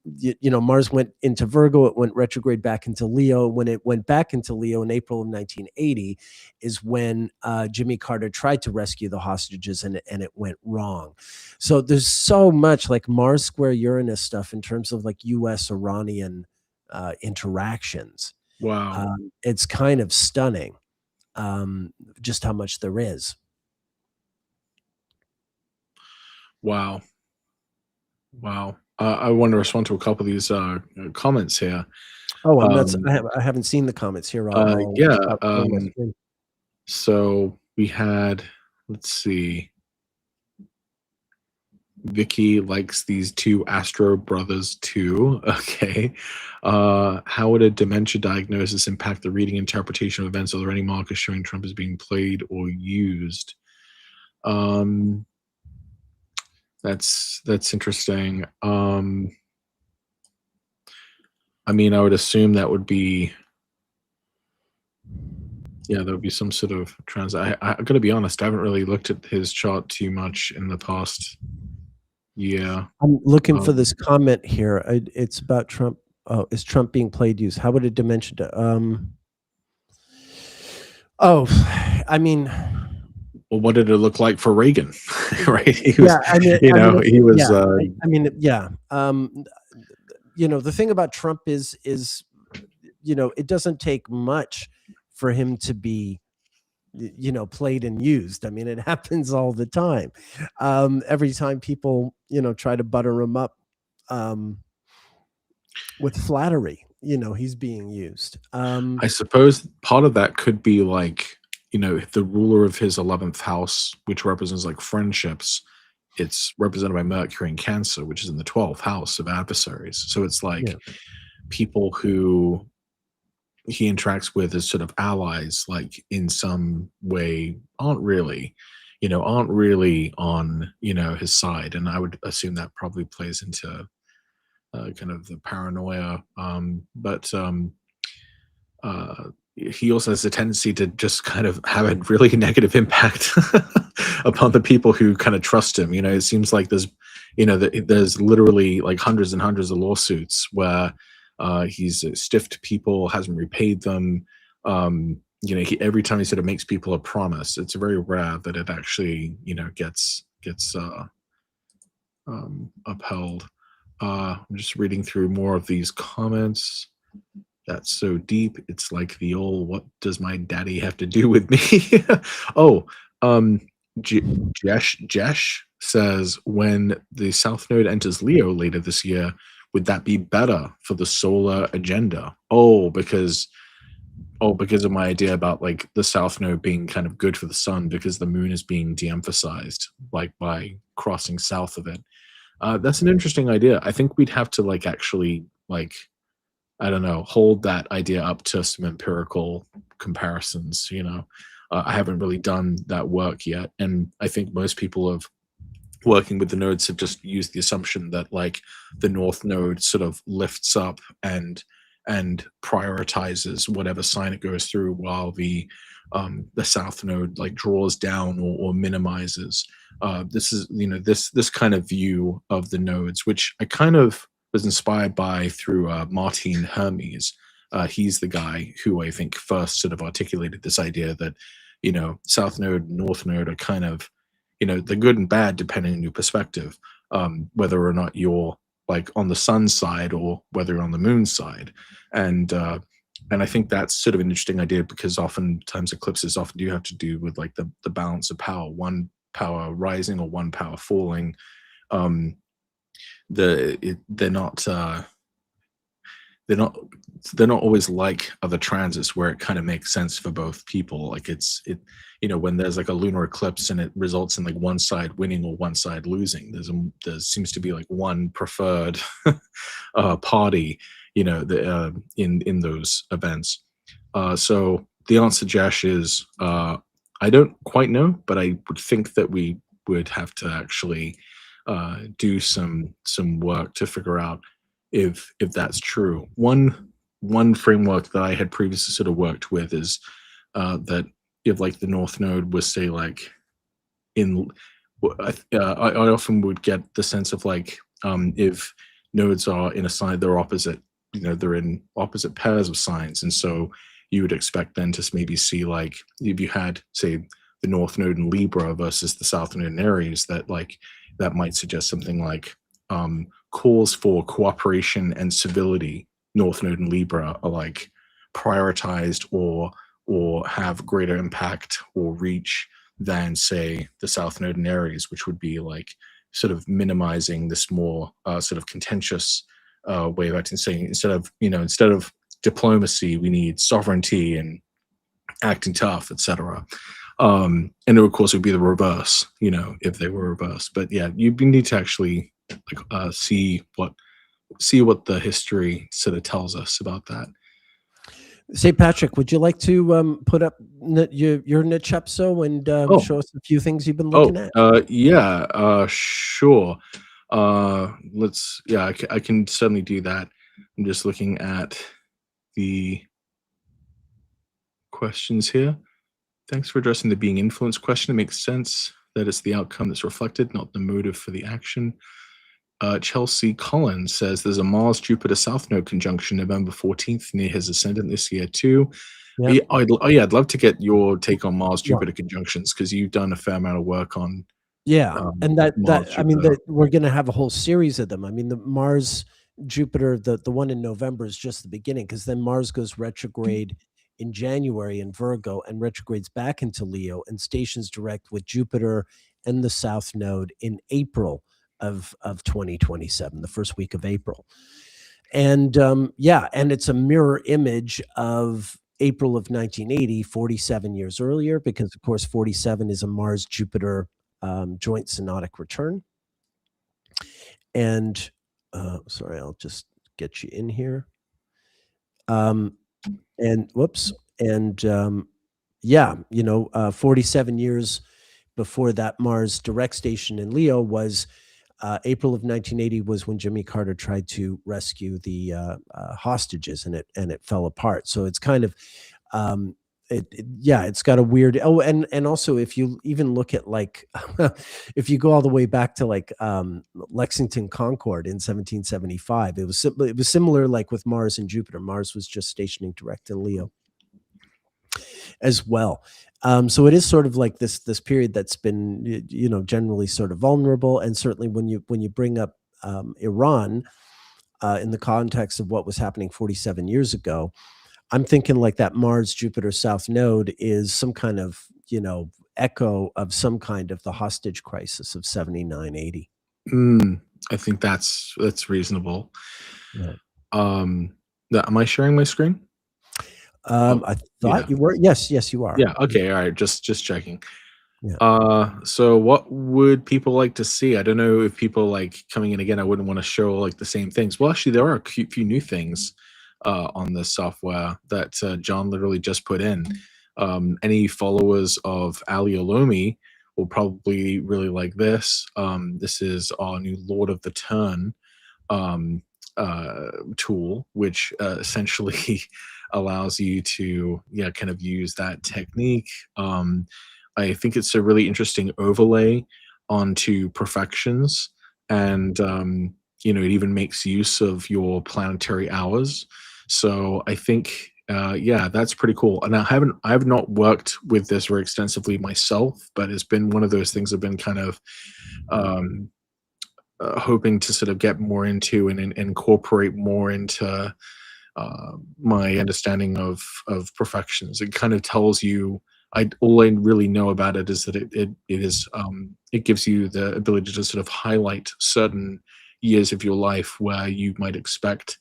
Mars went into Virgo, it went retrograde back into Leo. When it went back into Leo in April of 1980 is when Jimmy Carter tried to rescue the hostages, and it went wrong. So there's so much like Mars square Uranus stuff in terms of like US Iranian interactions. Wow. It's kind of stunning, just how much there is. Wow. Wow. I want to respond to a couple of these comments here. Oh, and Um, I haven't seen the comments here. yeah. Stop sharing my screen. So we had, let's see, Vicky likes these two Astro brothers too. Okay. How would a dementia diagnosis impact the reading interpretation of events? Are there any markers showing Trump is being played or used? That's interesting. I mean, I would assume that would be, yeah, there would be some sort of I gotta be honest, I haven't really looked at his chart too much in the past year. I'm looking for Um, this comment here. It's about Trump. Oh, is Trump being played used? How would a dementia? Oh, I mean, well, what did it look like for Reagan? Right? He was, yeah. I mean, he was. yeah. Yeah. The thing about Trump is, it doesn't take much for him to be, played and used. I mean, it happens all the time. Every time people, try to butter him up with flattery, he's being used. I suppose part of that could be like, the ruler of his 11th house, which represents like friendships. It's represented by Mercury in Cancer, which is in the 12th house of adversaries. So it's like Yeah. people who he interacts with as sort of allies, like in some way, aren't really on his side. And I would assume that probably plays into kind of the paranoia. He also has a tendency to just kind of have a really negative impact upon the people who kind of trust him. It seems like there's literally like hundreds and hundreds of lawsuits where he's stiffed people, hasn't repaid them. Every time he sort of makes people a promise, it's very rare that it actually gets upheld. I'm just reading through more of these comments. That's so deep. It's like the old, what does my daddy have to do with me? Oh, Jesh says, when the South Node enters Leo later this year, would that be better for the solar agenda? Because of my idea about like the South Node being kind of good for the sun because the moon is being de-emphasized, like by crossing south of it. That's an interesting idea. I think we'd have to like actually like, I don't know, hold that idea up to some empirical comparisons. I haven't really done that work yet, and I think most people have working with the nodes have just used the assumption that like the North Node sort of lifts up and prioritizes whatever sign it goes through, while the South Node like draws down or minimizes. This is this kind of view of the nodes, which I kind of was inspired by through Martin Hermes. He's the guy who I think first sort of articulated this idea that South Node, North Node are kind of the good and bad depending on your perspective, whether or not you're like on the sun side or whether you're on the moon side. And I think that's sort of an interesting idea because oftentimes eclipses often do have to do with like the balance of power, one power rising or one power falling. They're not always like other transits where it kind of makes sense for both people. Like when there's like a lunar eclipse and it results in like one side winning or one side losing, there seems to be like one preferred party in those events. So the answer, Josh, is I don't quite know, but I would think that we would have to actually do some work to figure out if that's true. One framework that I had previously sort of worked with is that if like the North Node was say like in I often would get the sense of like if nodes are in a sign, they're opposite, they're in opposite pairs of signs, and so you would expect then to maybe see like if you had say the North Node in Libra versus the South Node in Aries, that like that might suggest something like calls for cooperation and civility. North Node in Libra are like prioritized or have greater impact or reach than say the South Node in Aries, which would be like sort of minimizing this more sort of contentious way of acting, saying instead of diplomacy, we need sovereignty and acting tough, etc. And it, of course, would be the reverse, if they were reversed. But yeah, you need to actually like see what the history sort of tells us about that. Say, Patrick, would you like to put up your niche upso and show us a few things you've been looking at? Yeah, sure. I can certainly do that. I'm just looking at the questions here. Thanks for addressing the being influenced question. It makes sense that it's the outcome that's reflected, not the motive for the action. Chelsea Collins says there's a Mars-Jupiter South Node conjunction November 14th near his ascendant this year too. Yeah. I'd love to get your take on Mars-Jupiter conjunctions, because you've done a fair amount of work on. Yeah, and that we're going to have a whole series of them. I mean, the Mars-Jupiter, the one in November is just the beginning, because then Mars goes retrograde in January in Virgo and retrogrades back into Leo and stations direct with Jupiter and the South Node in April of 2027, the first week of April. And and it's a mirror image of April of 1980, 47 years earlier, because of course 47 is a Mars-Jupiter joint synodic return. And sorry, I'll just get you in here. And whoops. And 47 years before that Mars direct station in Leo was April of 1980 was when Jimmy Carter tried to rescue the hostages, and it fell apart. So it's kind of it's got a weird. Oh, and also if you even look at like if you go all the way back to like Lexington Concord in 1775, it was similar like with Mars and Jupiter. Mars was just stationing direct in Leo as well. So it is sort of like this period that's been generally sort of vulnerable, and certainly when you bring up Iran in the context of what was happening 47 years ago, I'm thinking like that Mars-Jupiter South Node is some kind of echo of some kind of the hostage crisis of 79-80. I think that's reasonable. Yeah. Am I sharing my screen? I thought you were. Yes, you are. Yeah. Okay. All right. Just checking. Yeah. So what would people like to see? I don't know if people like coming in again. I wouldn't want to show like the same things. Well, actually, there are a few new things on this software that John literally just put in. Any followers of Ali Olomi will probably really like this. This is our new Lord of the Turn tool, which essentially allows you to kind of use that technique. I think it's a really interesting overlay onto perfections, and it even makes use of your planetary hours. So I think that's pretty cool. And I have not worked with this very extensively myself, but it's been one of those things I've been kind of hoping to sort of get more into and incorporate more into my understanding of perfections. It kind of tells you, all I really know about it is that it gives you the ability to sort of highlight certain years of your life where you might expect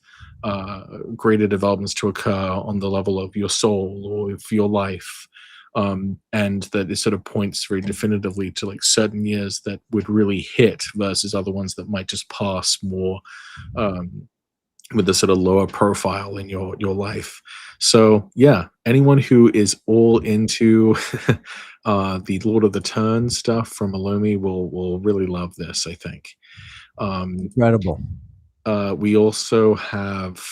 greater developments to occur on the level of your soul or of your life, and that it sort of points very definitively to like certain years that would really hit versus other ones that might just pass more with the sort of lower profile in your life. So yeah, anyone who is all into the Lord of the Turn stuff from Alomi will really love this, I think. Um, Incredible. we also have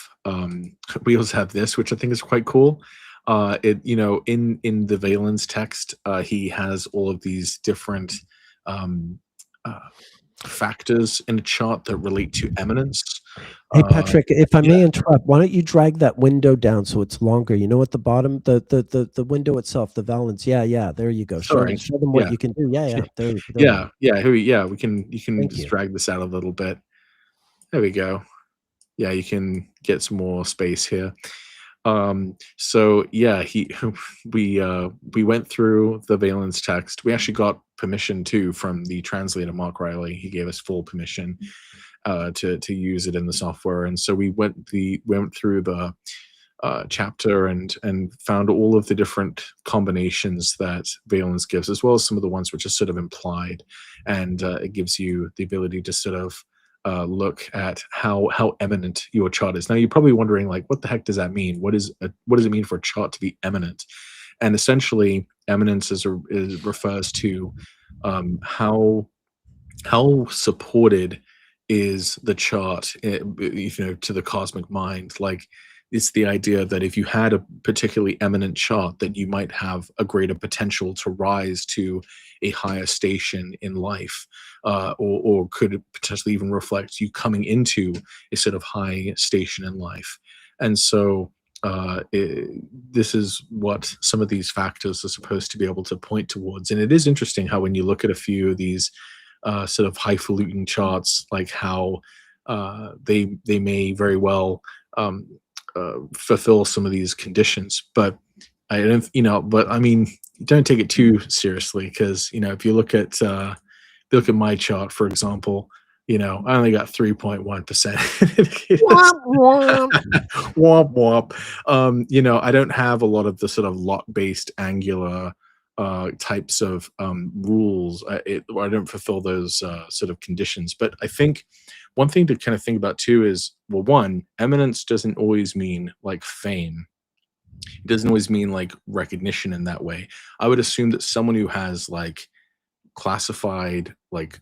we also have this, which I think is quite cool. It in the Valen's text, he has all of these different um, uh, factors in a chart that relate to eminence. Hey, Uh, Patrick, if I yeah, may interrupt, why don't you drag that window down so it's longer? You know, at the bottom, the window itself, the valance. Yeah, yeah. There you go. sorry. Show them what Yeah, you can do. Yeah, yeah. There we go. yeah. Yeah. We can you can Thank just you. drag this out a little bit. There we go. Yeah, you can get some more space here. So yeah, he we went through the Valen's text. We actually got permission too from the translator Mark Riley. He gave us full permission to use it in the software, and so we went through the chapter and found all of the different combinations that Valence gives, as well as some of the ones which are sort of implied, and it gives you the ability to sort of look at how eminent your chart is. Now you're probably wondering, like, what the heck does that mean? What does it mean for a chart to be eminent? And essentially, eminence refers to how supported is the chart, to the cosmic mind. Like, it's the idea that if you had a particularly eminent chart, that you might have a greater potential to rise to a higher station in life, or could it potentially even reflect you coming into a sort of high station in life. And so this is what some of these factors are supposed to be able to point towards. And it is interesting how, when you look at a few of these sort of highfalutin charts, like how they may very well fulfill some of these conditions. But I don't, but I mean, don't take it too seriously, because if you look at my chart, for example, I only got 3.1% indicators. Womp womp. Womp womp. I don't have a lot of the sort of lot-based angular types of rules. I don't fulfill those sort of conditions. But I think one thing to kind of think about too is, well, one, eminence doesn't always mean like fame. It doesn't always mean like recognition in that way. I would assume that someone who has like classified, like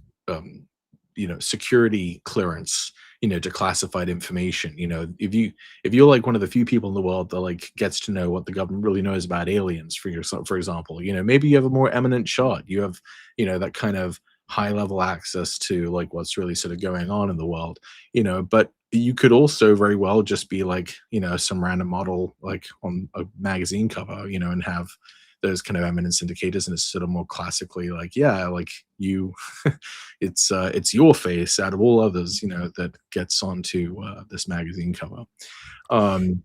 security clearance, to classified information, if you're like one of the few people in the world that like gets to know what the government really knows about aliens, for example, maybe you have a more eminent shot. You have that kind of high level access to like what's really sort of going on in the world, but you could also very well just be like some random model like on a magazine cover, and have those kind of eminence indicators, and it's sort of more classically like, yeah, like you it's your face out of all others, that gets onto this magazine cover. um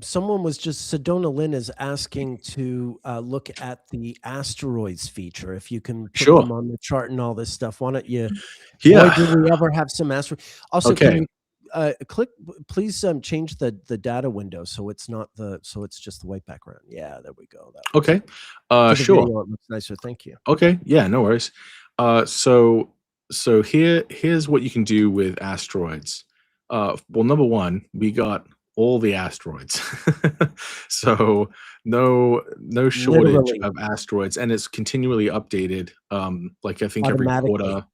Someone was just Sedona Lynn is asking to look at the asteroids feature. If you can put sure. them on the chart and all this stuff, why don't you? Boy, Yeah. do we ever have some asteroid. Also, can Okay. you click? Please change the data window so it's not so it's just the white background. Yeah, there we go. That looks Okay. nice. For the Sure. video, it looks nicer. Thank you. Okay. Yeah, no worries. So here's what you can do with asteroids. Well, number one, we got all the asteroids. So no shortage Literally, of asteroids, and it's continually updated. Like, I think every automatically. quarter.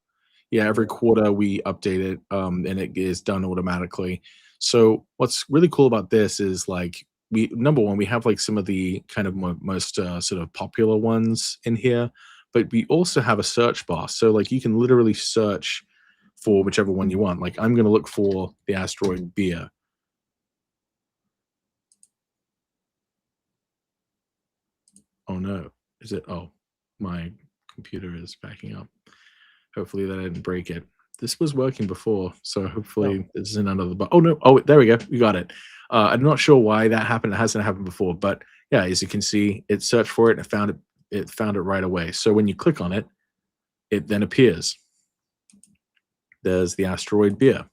Yeah, every Yeah. quarter we update it, and it is done automatically. So what's really cool about this is, like, we number one, we have like some of the kind of most sort of popular ones in here, but we also have a search bar. So like you can literally search for whichever one you want. Like, I'm going to look for the asteroid Beer. Oh no, is it? Oh, my computer is backing up. Hopefully that didn't break it. This was working before, so No. hopefully this isn't another bug. Oh no! Oh, there we go. We got it. I'm not sure why that happened. It hasn't happened before, but yeah, as you can see, it searched for it and found it. It found it right away. So when you click on it, it then appears. There's the asteroid Beer.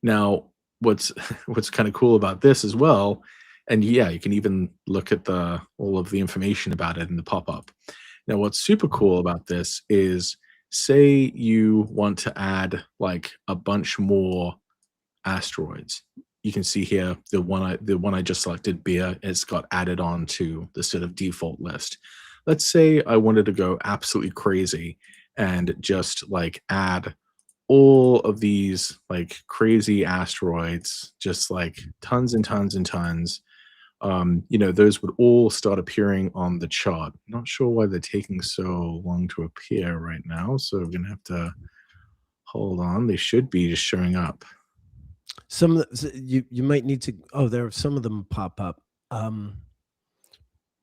Now, what's what's kind of cool about this as well, and yeah, you can even look at the all of the information about it in the pop-up. Now, what's super cool about this is, say you want to add like a bunch more asteroids. You can see here the one I just selected, Beer, it's got added on to the sort of default list. Let's say I wanted to go absolutely crazy and just like add all of these like crazy asteroids, just like tons and tons and tons. Those would all start appearing on the chart. Not sure why they're taking so long to appear right now, so we're gonna have to hold on. They should be just showing up. Some of the, you might need to. Oh, there are some of them pop up.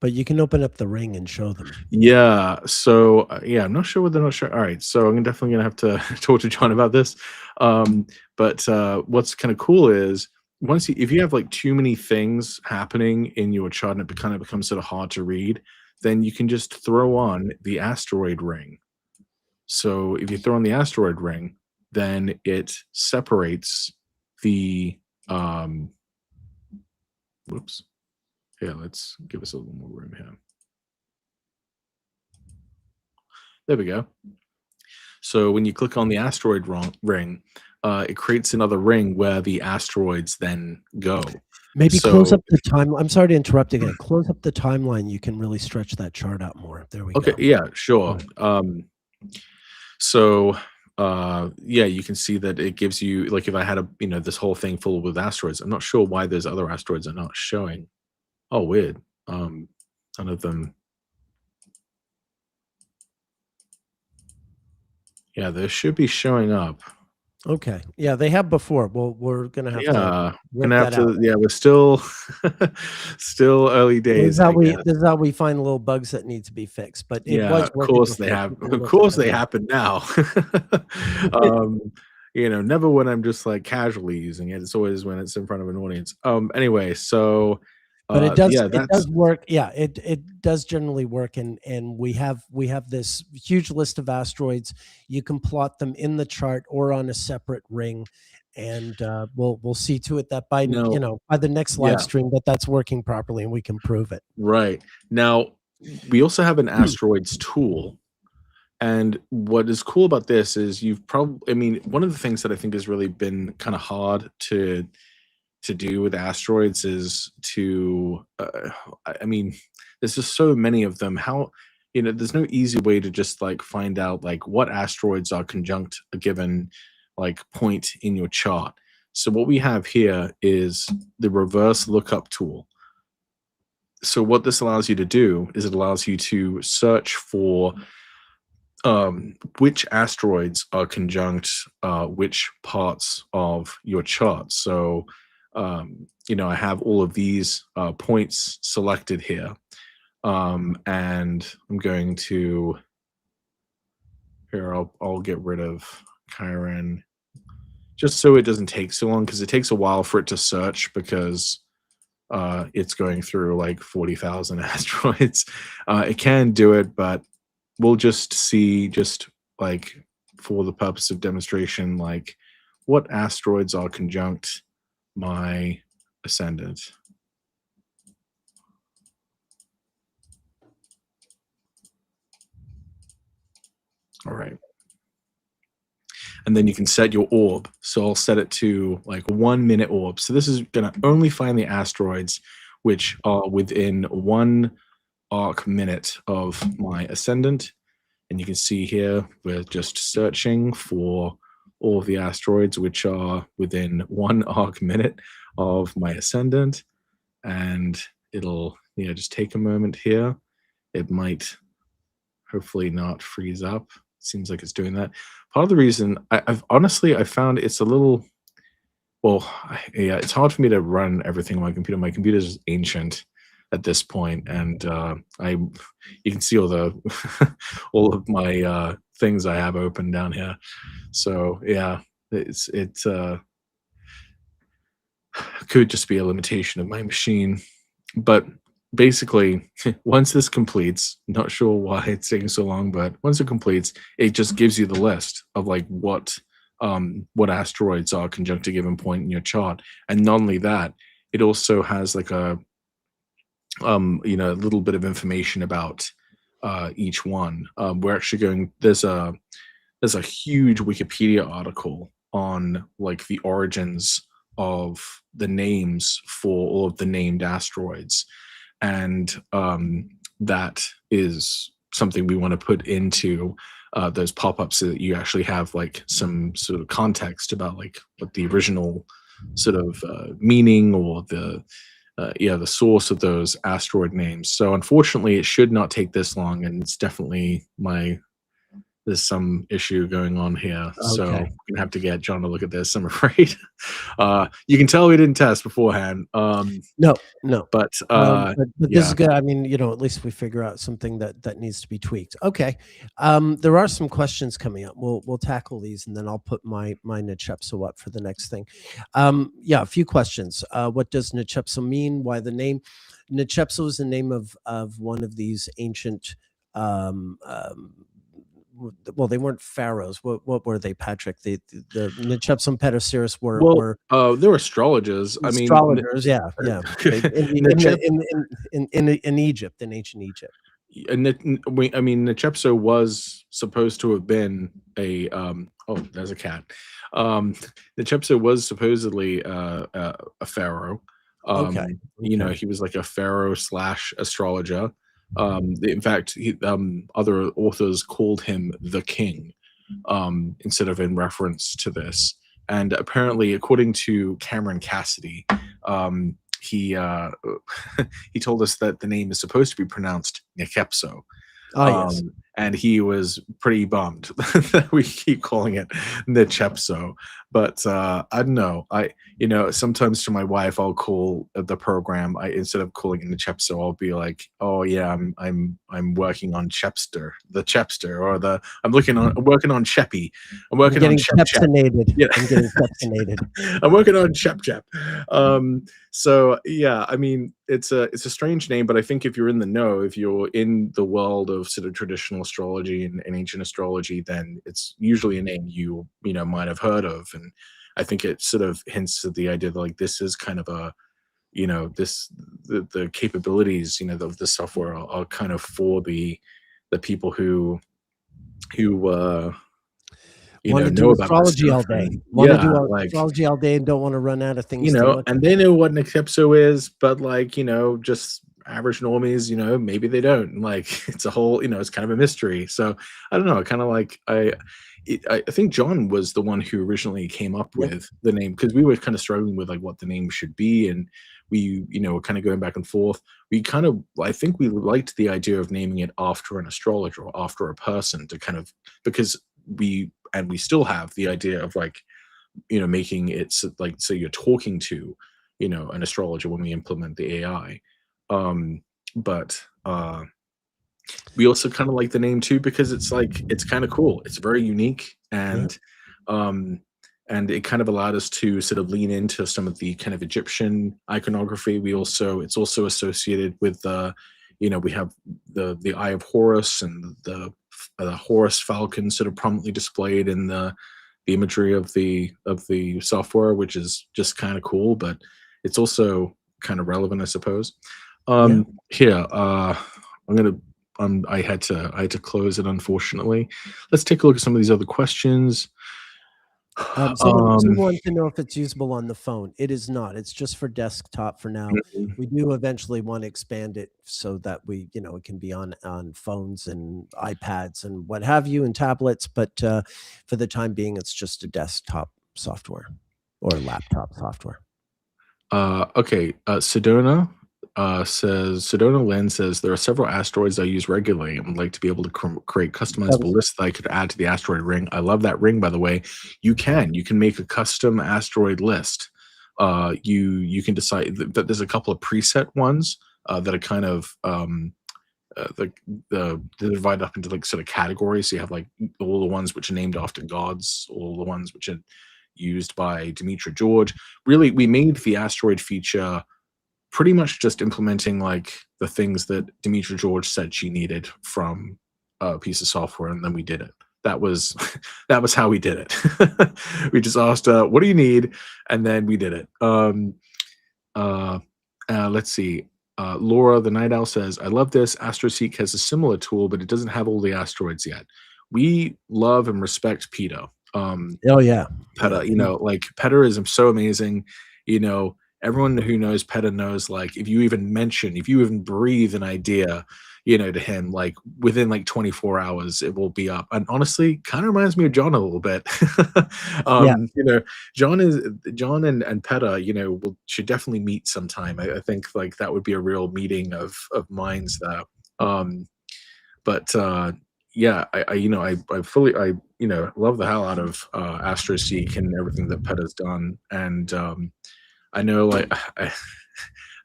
But you can open up the ring and show them. Yeah. So yeah, I'm not sure whether they're not sure. All right. So I'm definitely gonna have to talk to John about this. But what's kind of cool is if you have like too many things happening in your chart and it kind of becomes sort of hard to read, then you can just throw on the asteroid ring. So if you throw on the asteroid ring, then it separates the whoops. Yeah, let's give us a little more room here. There we go. So when you click on the asteroid ring, it creates another ring where the asteroids then go. Maybe close up the timeline. I'm sorry to interrupt again. Close up the timeline. You can really stretch that chart out more. There we go. Okay, yeah, sure. Yeah, you can see that it gives you, like, if I had this whole thing full with asteroids, I'm not sure why those other asteroids are not showing. Oh, weird. None of them. Yeah, they should be showing up. Okay. Yeah, they have before. Well, we're gonna have to. Yeah, we're still early days. This is how we find little bugs that need to be fixed. But it was of course they have. Of course they happen now. Never when I'm just like casually using it. It's always when it's in front of an audience. Anyway, so. But it does. It does work. Yeah, it does generally work, and we have this huge list of asteroids. You can plot them in the chart or on a separate ring, and we'll see to it that by the next live stream that's working properly, and we can prove it. Right now, we also have an asteroids tool, and what is cool about this is one of the things that I think has really been kind of hard to do with asteroids is there's just so many of them. How there's no easy way to just like find out like what asteroids are conjunct a given like point in your chart. So what we have here is the reverse lookup tool. So what this allows you to do is it allows you to search for which asteroids are conjunct which parts of your chart. So I have all of these points selected here, and I'm going to I'll get rid of Chiron just so it doesn't take so long, because it takes a while for it to search, because it's going through like 40,000 asteroids. It can do it, but we'll just see, just like for the purpose of demonstration, like what asteroids are conjunct my ascendant. All right. And then you can set your orb. So I'll set it to like 1 minute orb. So this is going to only find the asteroids which are within 1 arc minute of my ascendant. And you can see here, we're just searching for all of the asteroids which are within 1 arc minute of my ascendant. And it'll just take a moment here. It might hopefully not freeze up. Seems like it's doing that. Part of the reason I've found it's a little, it's hard for me to run everything on my computer. My computer is ancient at this point, and you can see all the all of my things I have open down here. So yeah, it could just be a limitation of my machine, but basically, once this completes, not sure why it's taking so long, but once it completes, it just gives you the list of like what asteroids are conjunct a given point in your chart. And not only that, it also has like a little bit of information about each one. We're actually there's a huge Wikipedia article on like the origins of the names for all of the named asteroids, and that is something we want to put into those pop-ups so that you actually have like some sort of context about like what the original sort of meaning or the source of those asteroid names. So unfortunately, it should not take this long, and it's definitely there's some issue going on here. So Okay. we're gonna have to get John to look at this, I'm afraid. You can tell we didn't test beforehand. No, no. But But this is yeah. good. I mean, at least we figure out something that needs to be tweaked. Okay. There are some questions coming up. We'll tackle these, and then I'll put my Nichepso up for the next thing. Yeah, a few questions. What does Nichepso mean? Why the name? Nichepso is the name of one of these ancient. Um, um, well, they weren't pharaohs. What were they, Patrick? The Nichepso and Pedicirus Well, were they were astrologers. I mean, astrologers. Yeah, yeah. Nechep In Egypt, in ancient Egypt. I mean, Nichepso was supposed to have been a oh, there's a cat. Nichepso was supposedly a pharaoh. Okay. Okay. He was like a pharaoh slash astrologer. In fact, other authors called him the king instead of in reference to this. And apparently, according to Cameron Cassidy, he he told us that the name is supposed to be pronounced Nichepso. Oh, yes. And he was pretty bummed that we keep calling it Nichepso. But I don't know. Sometimes to my wife, I'll call the program. Instead of calling it Nichepso, I'll be like, "Oh yeah, I'm working on the Chepster, or I'm working on Cheppy. I'm I'm working on getting Chep Chep. pepsinated. Yeah, I'm getting pepsinated. I'm working on Chep Chep." So yeah, I mean, it's a strange name, but I think if you're in the know, if you're in the world of sort of traditional astrology and ancient astrology, then it's usually a name you might have heard of. And I think it sort of hints at the idea that like this is kind of a the capabilities of the software are kind of for the people who Want to know do about this astrology stuff. all day. And Want to yeah, do like astrology all day and don't want to run out of things to look and at. they know what an Eclipso is, but like, just average normies, maybe they don't. Like it's a whole, it's kind of a mystery. So I don't know. Kind of like I think John was the one who originally came up Yep. with the name, because we were kind of struggling with like what the name should be, and we were kind of going back and forth. I think we liked the idea of naming it after an astrologer or after a person, to kind of, because we still have the idea of like making it so you're talking to an astrologer when we implement the AI. But we also kind of like the name too, because it's kind of cool. It's very unique, Yep. and it kind of allowed us to sort of lean into some of the kind of Egyptian iconography. It's also associated with we have the Eye of Horus, and the Horus falcon sort of prominently displayed in the imagery of the software, which is just kind of cool, but it's also kind of relevant, I suppose. Yeah. Here, I had to close it, unfortunately. Let's take a look at some of these other questions. Someone wanted to know if it's usable on the phone. It is not. It's just for desktop for now. Mhm. We do eventually want to expand it so that it can be on phones and iPads and what have you, and tablets. But for the time being, it's just a desktop software or laptop software. Okay, Sedona Sedona Lynn says, there are several asteroids I use regularly and would like to be able to create customizable lists that I could add to the asteroid ring. I love that ring, by the way. You can make a custom asteroid list. You can decide that there's a couple of preset ones that are kind of they're divided up into like sort of categories. So you have like all the ones which are named after gods, all the ones which are used by Demetra George. Really, we made the asteroid feature pretty much just implementing like the things that Demetra George said she needed from a piece of software, and then we did it. That was how we did it. We just asked, what do you need? And then we did it. Let's see. Laura the Night Owl says, I love this. AstroSeek has a similar tool, but it doesn't have all the asteroids yet. We love and respect Peter. Oh yeah, yeah. PETA, like PETA is so amazing. Everyone who knows PETA knows, like, if you even breathe an idea, to him, like within like 24 hours, it will be up. And honestly, kind of reminds me of John a little bit. Yeah. John and PETA, should definitely meet sometime. I think like that would be a real meeting of minds there. But yeah, I fully love the hell out of AstroSeek and everything that PETA's done. And I know, like,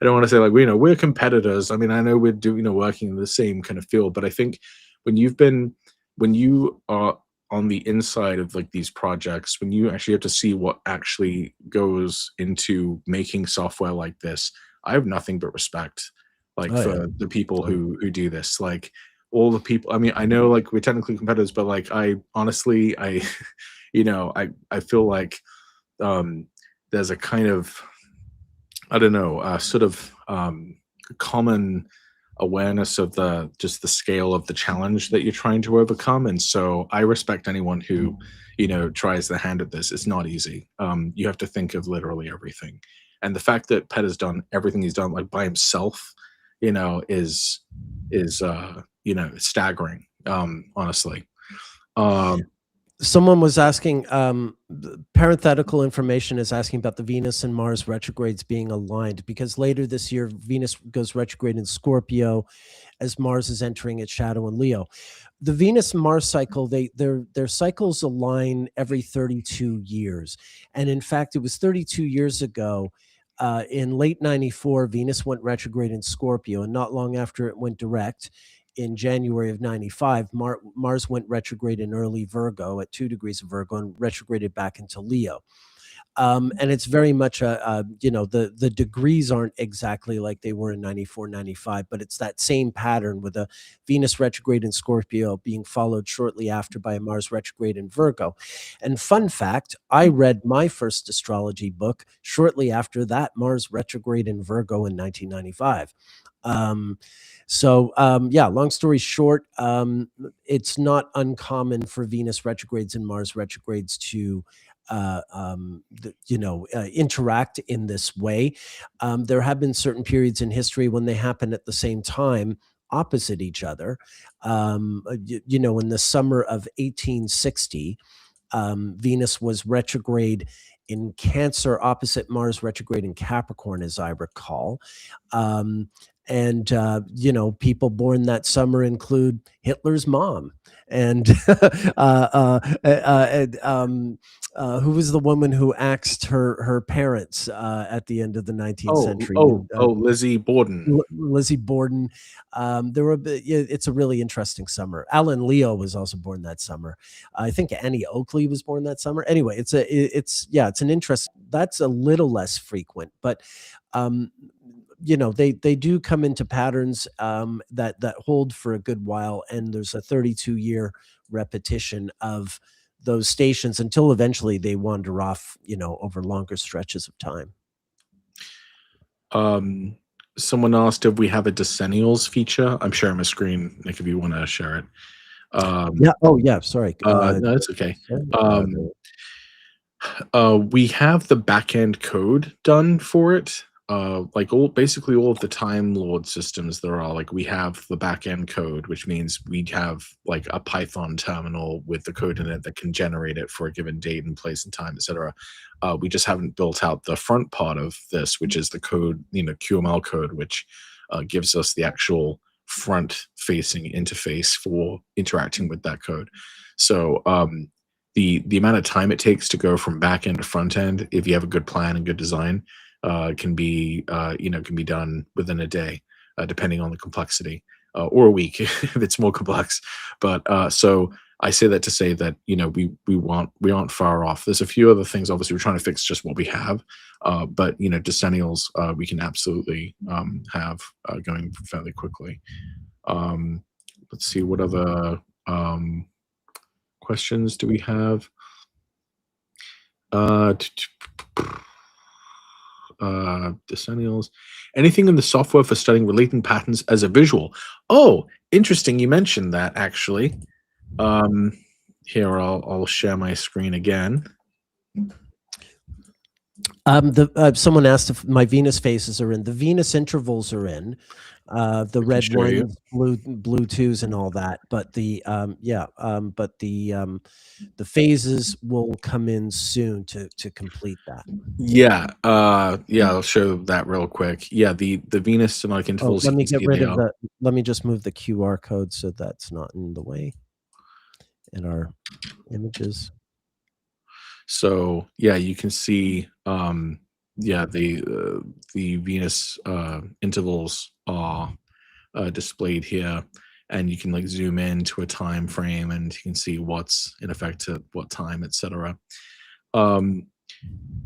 I don't want to say like we're competitors. I mean, I know we're working in the same kind of field, but I think when you are on the inside of like these projects, when you actually have to see what actually goes into making software like this, I have nothing but respect, like, Oh yeah. for the people who do this. Like, all the people. I mean, I know like we're technically competitors, but like, I honestly, I feel like there's a kind of, I don't know, sort of common awareness of just the scale of the challenge that you're trying to overcome. And so I respect anyone who, tries their hand at this. It's not easy. You have to think of literally everything. And the fact that Pet has done everything he's done like by himself, is staggering, honestly. Um, Someone was asking, parenthetical information is asking about the Venus and Mars retrogrades being aligned, because later this year Venus goes retrograde in Scorpio as Mars is entering its shadow in Leo. The Venus Mars cycle, their cycles align every 32 years. And in fact, it was 32 years ago, in late 94, Venus went retrograde in Scorpio, and not long after it went direct in January of 95, Mars went retrograde in early Virgo at 2 degrees of Virgo and retrograded back into Leo. And it's very much the degrees aren't exactly like they were in 94, 95, but it's that same pattern with a Venus retrograde in Scorpio being followed shortly after by a Mars retrograde in Virgo. And fun fact, I read my first astrology book shortly after that Mars retrograde in Virgo in 1995. Yeah, long story short, it's not uncommon for Venus retrogrades and Mars retrogrades to interact in this way. There have been certain periods in history when they happen at the same time, opposite each other. In the summer of 1860, Venus was retrograde in Cancer, opposite Mars retrograde in Capricorn, as I recall. And people born that summer include Hitler's mom, and who was the woman who axed her parents at the end of the 19th century? Lizzie Borden. Lizzie Borden. It's a really interesting summer. Alan Leo was also born that summer. I think Annie Oakley was born that summer. Anyway, it's an interest that's a little less frequent, but they do come into patterns that hold for a good while, and there's a 32-year repetition of those stations until eventually they wander off, over longer stretches of time. Someone asked if we have a decennials feature. I'm sharing my screen, Nick, if you want to share it. Yeah. Oh, yeah. Sorry. No, that's okay. We have the backend code done for it. Basically all of the Time Lord systems there are, like, we have the backend code, which means we have like a Python terminal with the code in it that can generate it for a given date and place and time, etc. We just haven't built out the front part of this, which is the code, QML code, which gives us the actual front-facing interface for interacting with that code. So the amount of time it takes to go from back end to front end, if you have a good plan and good design, can be done within a day, depending on the complexity, or a week if it's more complex. But so I say that to say that we aren't far off. There's a few other things. Obviously, we're trying to fix just what we have, but decennials we can absolutely have going fairly quickly. Let's see, what other questions do we have? Decennials. Anything in the software for studying relating patterns as a visual? Oh, interesting. You mentioned that, actually. here I'll share my screen again. Someone asked if my Venus phases are in. The Venus intervals are in. The red show you. ones, blue twos, and all that. But the the phases will come in soon to complete that. Yeah, I'll show that real quick. Yeah, the Venus synodic Oh, intervals let you me can get see rid there. of the. Let me just move the QR code so that's not in the way. In our images. So yeah, you can see yeah, the Venus intervals are displayed here, and you can like zoom in to a time frame, and you can see what's in effect at what time, etc.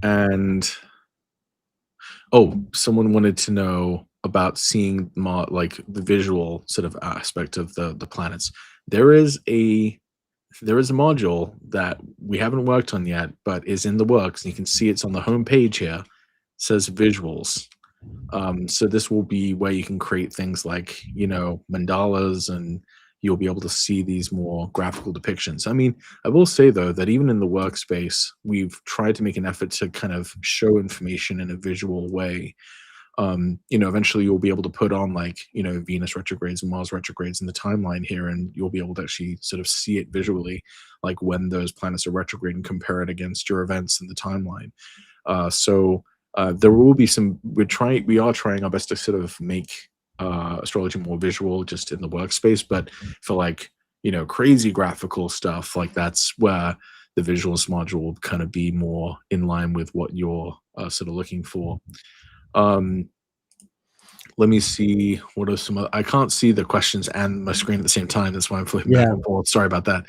And oh, someone wanted to know about seeing like the visual sort of aspect of the planets. There is a module that we haven't worked on yet, but is in the works, and you can see it's on the home page here. It says visuals. So this will be where you can create things like, mandalas, and you'll be able to see these more graphical depictions. I mean, I will say though that even in the workspace, we've tried to make an effort to kind of show information in a visual way. Eventually you'll be able to put on like, Venus retrogrades and Mars retrogrades in the timeline here, and you'll be able to actually sort of see it visually, like when those planets are retrograde, and compare it against your events in the timeline. There will be some. We are trying our best to sort of make astrology more visual, just in the workspace. But for like crazy graphical stuff, like that's where the visuals module will kind of be more in line with what you're sort of looking for. Let me see. What are some? I can't see the questions and my screen at the same time. That's why I'm flipping back and forth. Sorry about that.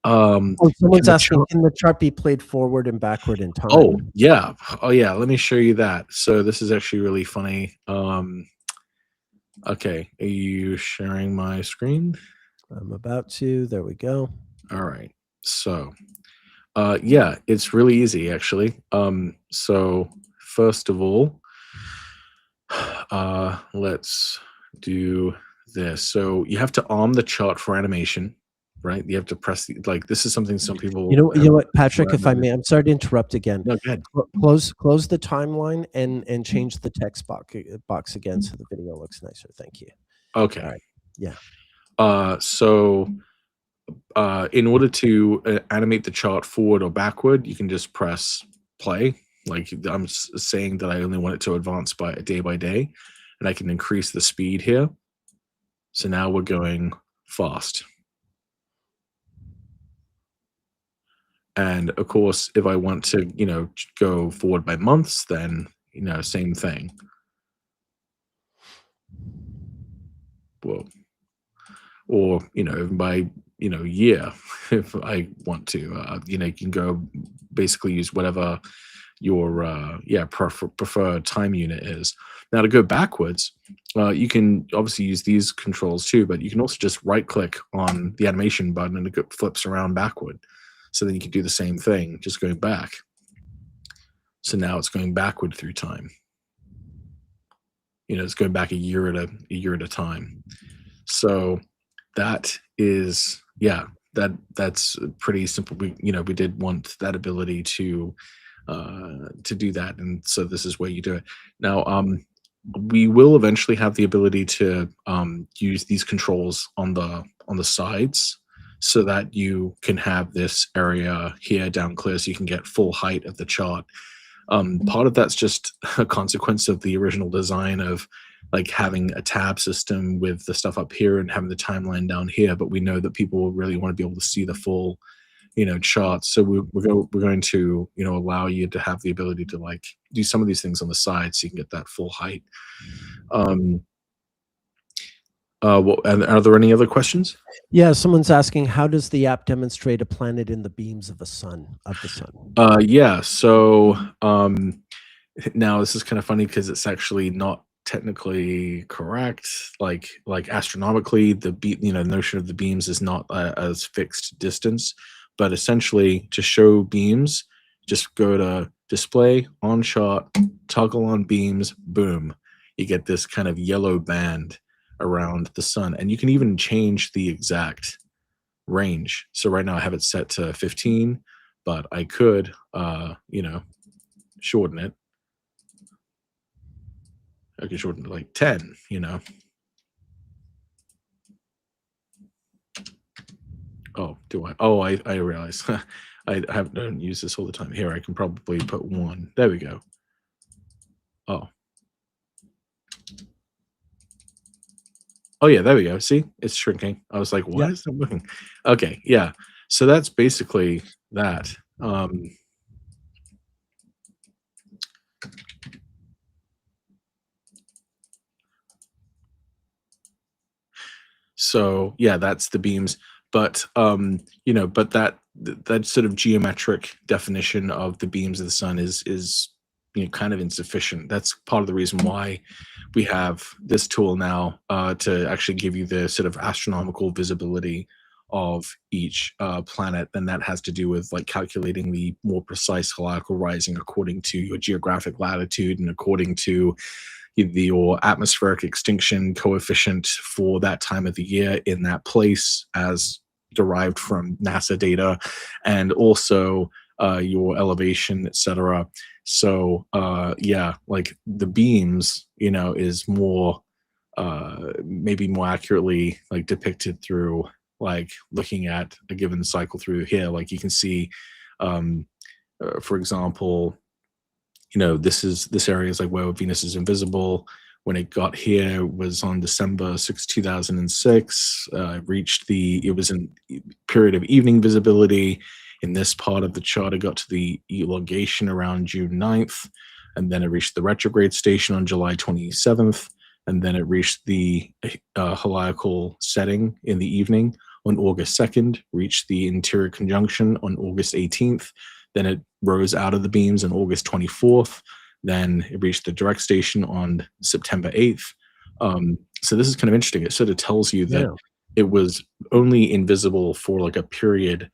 Oh, someone's asking, can the chart be played forward and backward in time? Oh yeah. Let me show you that. So this is actually really funny. Okay, are you sharing my screen? I'm about to. There we go. All right. So, yeah, it's really easy actually. So first of all, let's do this. So you have to arm the chart for animation, right? You have to press like this is something some people. You know what, Patrick, if I may, I'm sorry to interrupt again. No, go ahead. Close the timeline and change the text box again so the video looks nicer. Thank you. Okay. All right. Yeah. So in order to animate the chart forward or backward, you can just press play. Like I'm saying that I only want it to advance by day, and I can increase the speed here. So now we're going fast. And of course, if I want to, go forward by months, then, same thing. Whoa. Or, by, year, if I want to, you can go basically use whatever your, preferred time unit is. Now to go backwards, you can obviously use these controls too, but you can also just right click on the animation button and it flips around backward. So then you can do the same thing, just going back. So now it's going backward through time. It's going back a year at a time. So that is, that's pretty simple. We did want that ability to do that, and so this is where you do it. Now, we will eventually have the ability to use these controls on the sides, so that you can have this area here down clear, so you can get full height of the chart. Part of that's just a consequence of the original design of like having a tab system with the stuff up here and having the timeline down here, but we know that people will really want to be able to see the full chart. So we're going to allow you to have the ability to like do some of these things on the side, so you can get that full height. And are there any other questions? Yeah, someone's asking, how does the app demonstrate a planet in the beams of the sun? Yeah. So now this is kind of funny because it's actually not technically correct. Like astronomically, the notion of the beams is not as fixed distance, but essentially to show beams, just go to display on chart, toggle on beams, boom, you get this kind of yellow band around the sun, and you can even change the exact range. So right now I have it set to 15, but I could, shorten it. I could shorten it to like 10, Oh, do I? Oh, I realize. don't use this all the time. Here, I can probably put 1. There we go. Oh. Oh, yeah, there we go. See? It's shrinking. I was like, "Why Yep. is that moving?" Okay, yeah. So that's basically that. So yeah, that's the beams. But but that sort of geometric definition of the beams of the sun is kind of insufficient. That's part of the reason why we have this tool now to actually give you the sort of astronomical visibility of each planet, and that has to do with like calculating the more precise helical rising according to your geographic latitude and according to your atmospheric extinction coefficient for that time of the year in that place as derived from NASA data, and also your elevation, etc. So yeah, like the beams, is more maybe more accurately like depicted through like looking at a given cycle through here. Like you can see, for example, this area is like where Venus is invisible. When it got here was on December 6, 2006. It was in period of evening visibility. In this part of the chart, it got to the elongation around June 9th, and then it reached the retrograde station on July 27th, and then it reached the heliacal setting in the evening on August 2nd, reached the interior conjunction on August 18th, then it rose out of the beams on August 24th. Then it reached the direct station on September 8th. So this is kind of interesting. It sort of tells you that Yeah. it was only invisible for like a period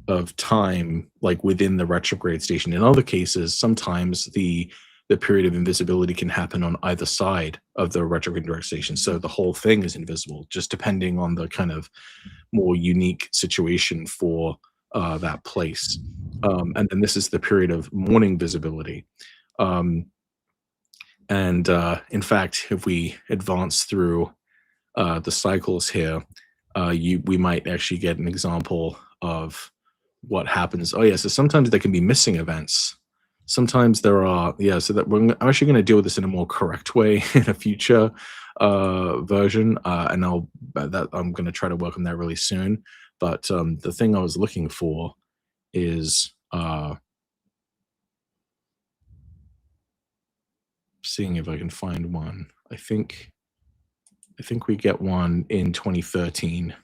of time, like within the retrograde station. In other cases, sometimes the period of invisibility can happen on either side of the retrograde direct station. So the whole thing is invisible, just depending on the kind of more unique situation for that place. And then this is the period of morning visibility. Um, and in fact, if we advance through the cycles here, we might actually get an example of what happens. Oh yeah, so sometimes there can be missing events. Sometimes there are, yeah. So that I'm actually going to deal with this in a more correct way in a future version, and I'm going to try to work on that really soon. But the thing I was looking for is seeing if I can find one. I think we get one in 2013.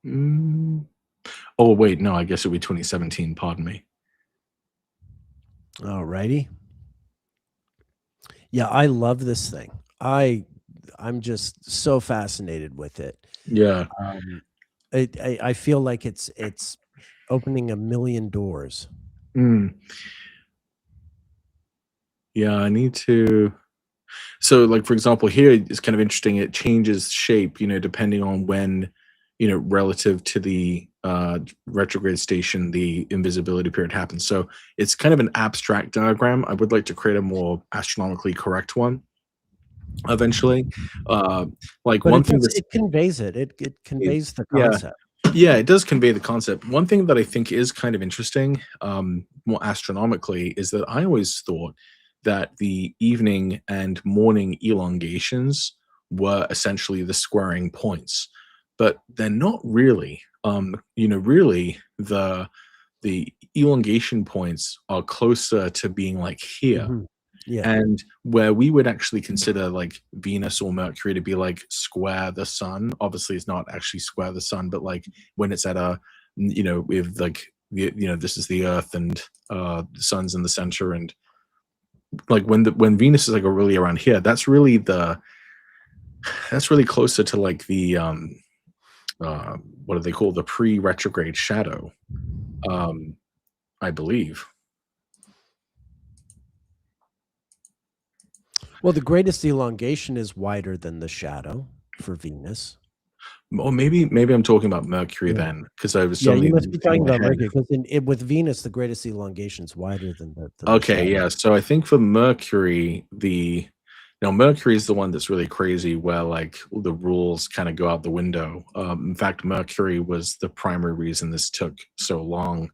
Mm. Oh wait, no, I guess it would be 2017. Pardon me. All righty. Yeah, I love this thing. I'm just so fascinated with it. Yeah. I feel like it's opening a million doors. Mm. Yeah, I need to. So, like for example, here it's kind of interesting. It changes shape, depending on when, relative to the retrograde station, the invisibility period happens. So it's kind of an abstract diagram. I would like to create a more astronomically correct one eventually. Like But one thing that's it conveys it. It conveys the yeah. concept. Yeah, it does convey the concept. One thing that I think is kind of interesting, more astronomically, is that I always thought that the evening and morning elongations were essentially the squaring points, but they're not really. Really, the elongation points are closer to being like here, Mhm. Yeah. and where we would actually consider like Venus or Mercury to be like square the sun. Obviously, it's not actually square the sun, but like when it's at with like this is the Earth and the sun's in the center, and like when Venus is like really around here, that's really closer to like the what do they call the pre-retrograde shadow, I believe. Well, the greatest elongation is wider than the shadow for Venus. Or maybe I'm talking about Mercury Yeah. then, because I was Yeah, you suddenly must be in talking my about head. Mercury because with Venus, the greatest elongation is wider than the Okay, shadow. yeah. So I think for Mercury, Mercury is the one that's really crazy, where like the rules kind of go out the window. In fact, Mercury was the primary reason this took so long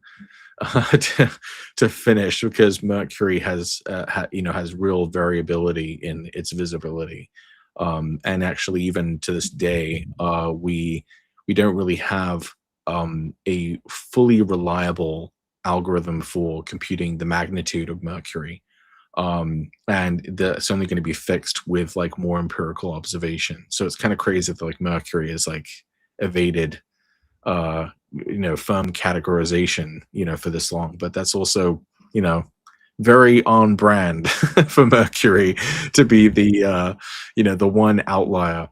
to finish, because Mercury has has real variability in its visibility, and actually even to this day, we don't really have a fully reliable algorithm for computing the magnitude of Mercury, and that's only going to be fixed with like more empirical observation. So it's kind of crazy that like Mercury is like evaded firm categorization for this long, but that's also you know very on brand for Mercury to be the one outlier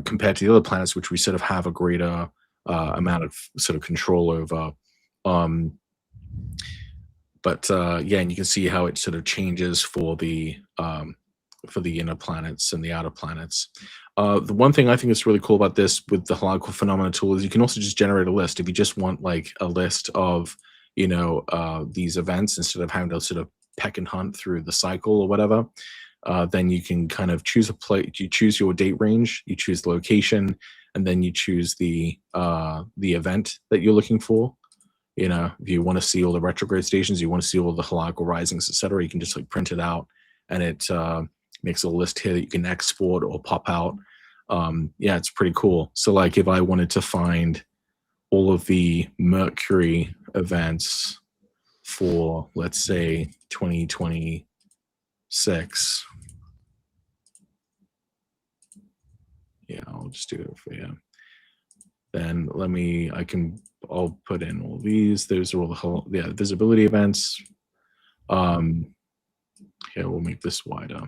compared to the other planets, which we sort of have a greater amount of sort of control over. um but yeah, and you can see how it sort of changes for the inner planets and the outer planets. The one thing I think is really cool about this with the helical phenomena tool is you can also just generate a list. If you just want like a list of these events, instead of having to sort of peck and hunt through the cycle or whatever, then you can kind of choose a place. You choose your date range, you choose the location, and then you choose the event that you're looking for. If you want to see all the retrograde stations, you want to see all the helical risings, etc., you can just like print it out, and it makes a list here that you can export or pop out. Yeah, it's pretty cool. So like if I wanted to find all of the Mercury events for, let's say, 2026, yeah, I'll just do it for you. Then I'll put in all these. Those are all the visibility events. Here, we'll make this wider.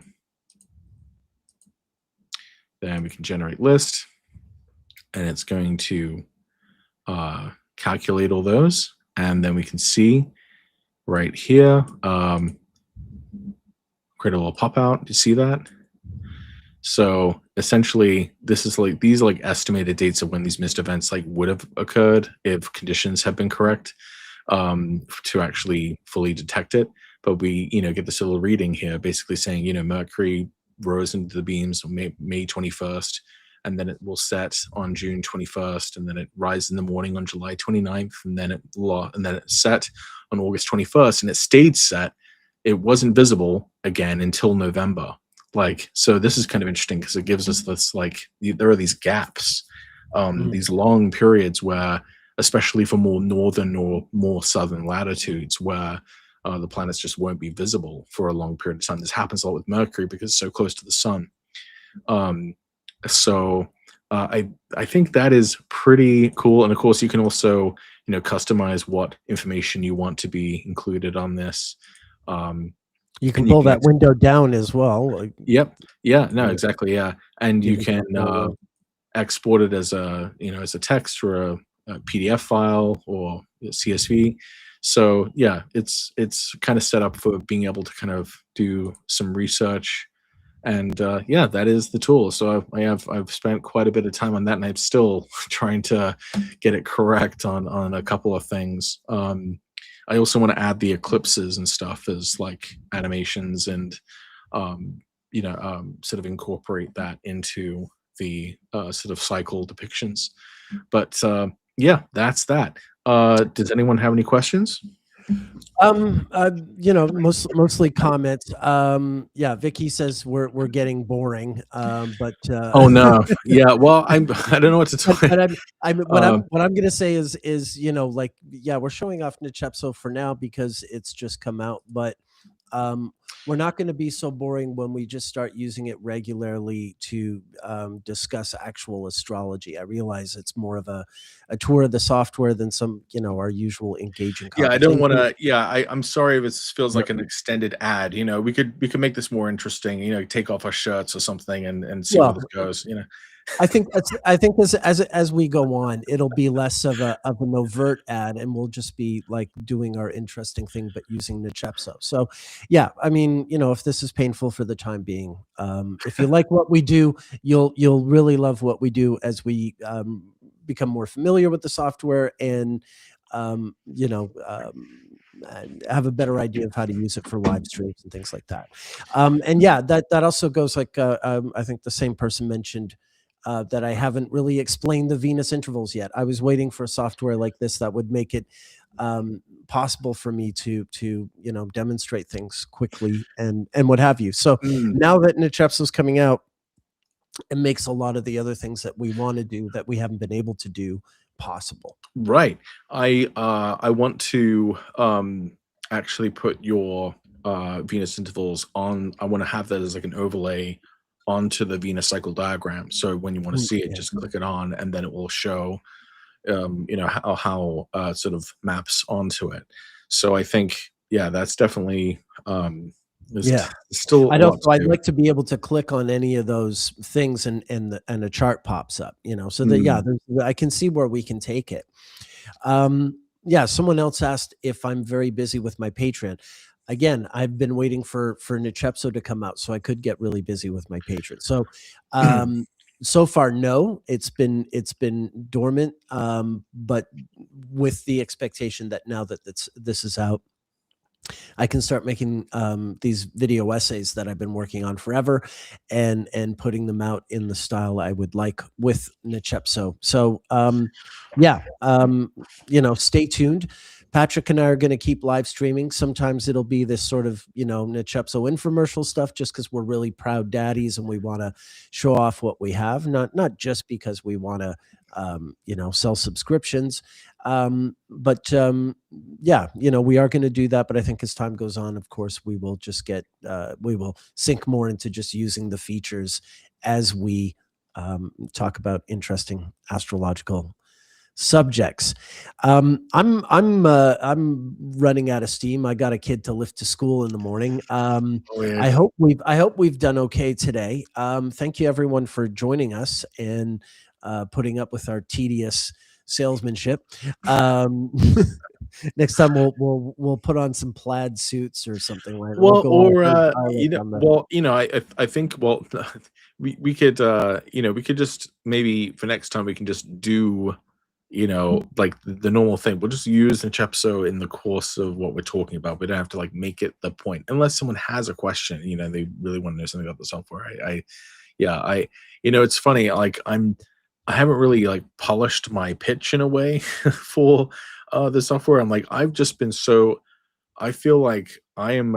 Then we can generate list, and it's going to calculate all those. And then we can see right here, create a little pop out. Do you see that? So essentially, these are like estimated dates of when these missed events like would have occurred if conditions have been correct, to actually fully detect it. But we, get this little reading here, basically saying, Mercury rose into the beams on May 21st, and then it will set on June 21st, and then it rises in the morning on July 29th, and then it set on August 21st, and it stayed set. It wasn't visible again until November. Like, so this is kind of interesting because it gives us this there are these gaps, these long periods where, especially for more northern or more southern latitudes, where the planets just won't be visible for a long period of time. This happens a lot with Mercury because it's so close to the sun. So I think that is pretty cool. And of course, you can also customize what information you want to be included on this. You can pull that window down as well. Yep. Yeah. No. Exactly. Yeah. And you can control export it as a text or a PDF file or a CSV. So yeah, it's kind of set up for being able to kind of do some research, and yeah, that is the tool. So I've spent quite a bit of time on that, and I'm still trying to get it correct on a couple of things. I also want to add the eclipses and stuff as like animations, and sort of incorporate that into the sort of cycle depictions. But yeah, that's that. Does anyone have any questions? Mostly comments. Yeah, Vicky says we're getting boring. But Oh no, yeah. Well, I don't know what to tell but you. what I'm gonna say is like, yeah, we're showing off Nichepso for now because it's just come out, but we're not going to be so boring when we just start using it regularly to discuss actual astrology. I realize it's more of a tour of the software than some, our usual engaging Yeah, I don't conversation. want to. Yeah, I'm sorry if it feels like an extended ad. We could make this more interesting. Take off our shirts or something and see where Well, this goes. I think as we go on, it'll be less of an overt ad, and we'll just be like doing our interesting thing, but using Nichepso. So, yeah, I mean, if this is painful for the time being, if you like what we do, you'll really love what we do as we become more familiar with the software and and have a better idea of how to use it for live streams and things like that. And yeah, that also goes like I think the same person mentioned that I haven't really explained the Venus intervals yet. I was waiting for software like this that would make it possible for me to demonstrate things quickly and what have you. So Mm. now that Nichepso is coming out, it makes a lot of the other things that we want to do that we haven't been able to do possible. Right. I want to actually put your Venus intervals on. I want to have that as like an overlay onto the Venus cycle diagram. So when you want to Mm, see it, yeah. just click it on, and then it will show how sort of maps onto it. So I think, yeah, that's definitely there's Yeah. still a lot to I'd do. like to be able to click on any of those things and a chart pops up, so that, yeah, Mm. I can see where we can take it. Yeah, someone else asked if I'm very busy with my Patreon. Again, I've been waiting for Nichepso to come out so I could get really busy with my Patreon. So, so far, no, it's been dormant, but with the expectation that now that this is out, I can start making these video essays that I've been working on forever, and putting them out in the style I would like with Nichepso. So yeah, stay tuned. Patrick and I are going to keep live streaming. Sometimes it'll be this sort of Nichepso infomercial stuff, just because we're really proud daddies and we want to show off what we have, not just because we want to sell subscriptions. But yeah, we are going to do that. But I think as time goes on, of course, we will just we will sink more into just using the features as we talk about interesting astrological subjects. I'm running out of steam. I got a kid to lift to school in the morning. Oh, yeah. I hope we've done okay today. Thank you everyone for joining us and putting up with our tedious salesmanship. Next time we'll put on some plaid suits or something like that. We'll Well, go all or Violet on the. well, I think, well, we could we could just, maybe for next time we can just do, like the normal thing. We'll just use the Chepso in the course of what we're talking about. We don't have to like make it the point, unless someone has a question. They really want to know something about the software. Yeah, it's funny. Like I haven't really like polished my pitch in a way for the software. I'm like, I've just been so. I feel like I am,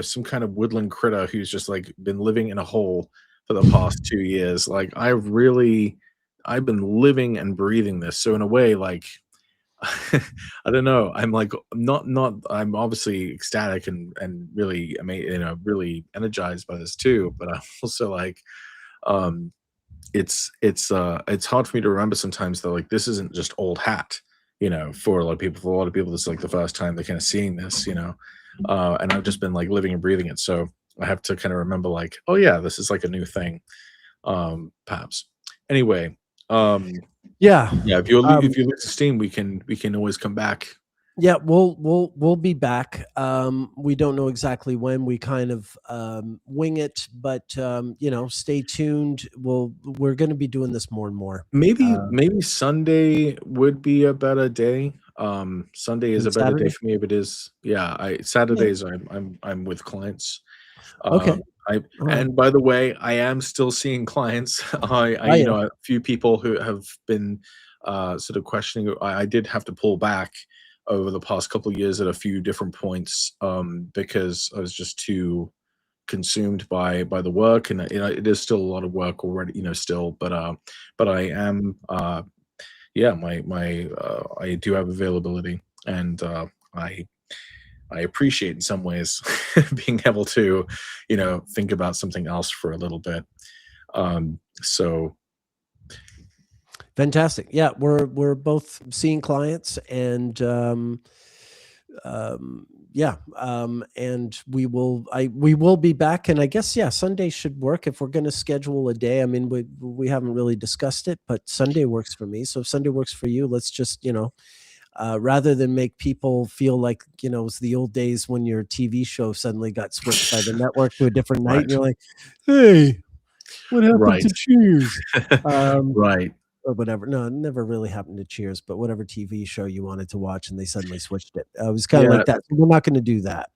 some kind of woodland critter who's just like been living in a hole for the past 2 years. Like I've been living and breathing this. So in a way, like, I don't know. I'm like not. I'm obviously ecstatic and really, really energized by this too. But I'm also like, um, it's hard for me to remember sometimes that like this isn't just old hat, for a lot of people. For a lot of people, this is like the first time they're kind of seeing this, and I've just been like living and breathing it. So I have to kind of remember like, oh yeah, this is like a new thing. Perhaps. Anyway, Yeah. yeah, if you lose steam, we can always come back. Yeah, we'll be back. We don't know exactly when. We kind of wing it, but stay tuned. We're going to be doing this more and more. Maybe Sunday would be a better day. Sunday is And a better day Saturday. for me if it is. Yeah, I Yeah. Saturdays I'm with clients. Okay. I All right. And by the way, I am still seeing clients. Oh yeah. A few people who have been sort of questioning. I did have to pull back over the past couple of years at a few different points, because I was just too consumed by the work, and it is still a lot of work already, still. But I am, yeah, my I do have availability, and I appreciate in some ways being able to, think about something else for a little bit. So Fantastic. Yeah, we're both seeing clients, and yeah, and we will be back, and I guess, yeah, Sunday should work if we're going to schedule a day. I mean, we haven't really discussed it, but Sunday works for me. So if Sunday works for you, let's just, rather than make people feel like, it's the old days when your TV show suddenly got switched by the network to a different night, Right. and you're like, hey, what happened Right. to Cheers? Right. Or whatever. No, it never really happened to Cheers, but whatever TV show you wanted to watch and they suddenly switched it. It was kind of Yeah. like that. So we're not going to do that.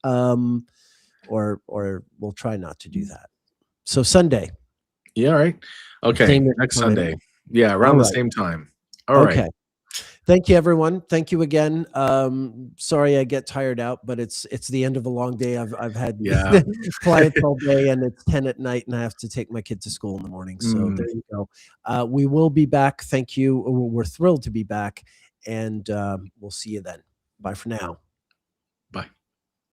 Or we'll try not to do that. So Sunday. Yeah, all right. Okay, Same next time. Sunday. Yeah, All around the right. same time. All right. Okay. Thank you, everyone. Thank you again. Sorry I get tired out, but it's the end of a long day. I've had Yeah. clients all day, and it's 10 at night, and I have to take my kid to school in the morning. So there you go. We will be back. Thank you. We're thrilled to be back, and we'll see you then. Bye for now.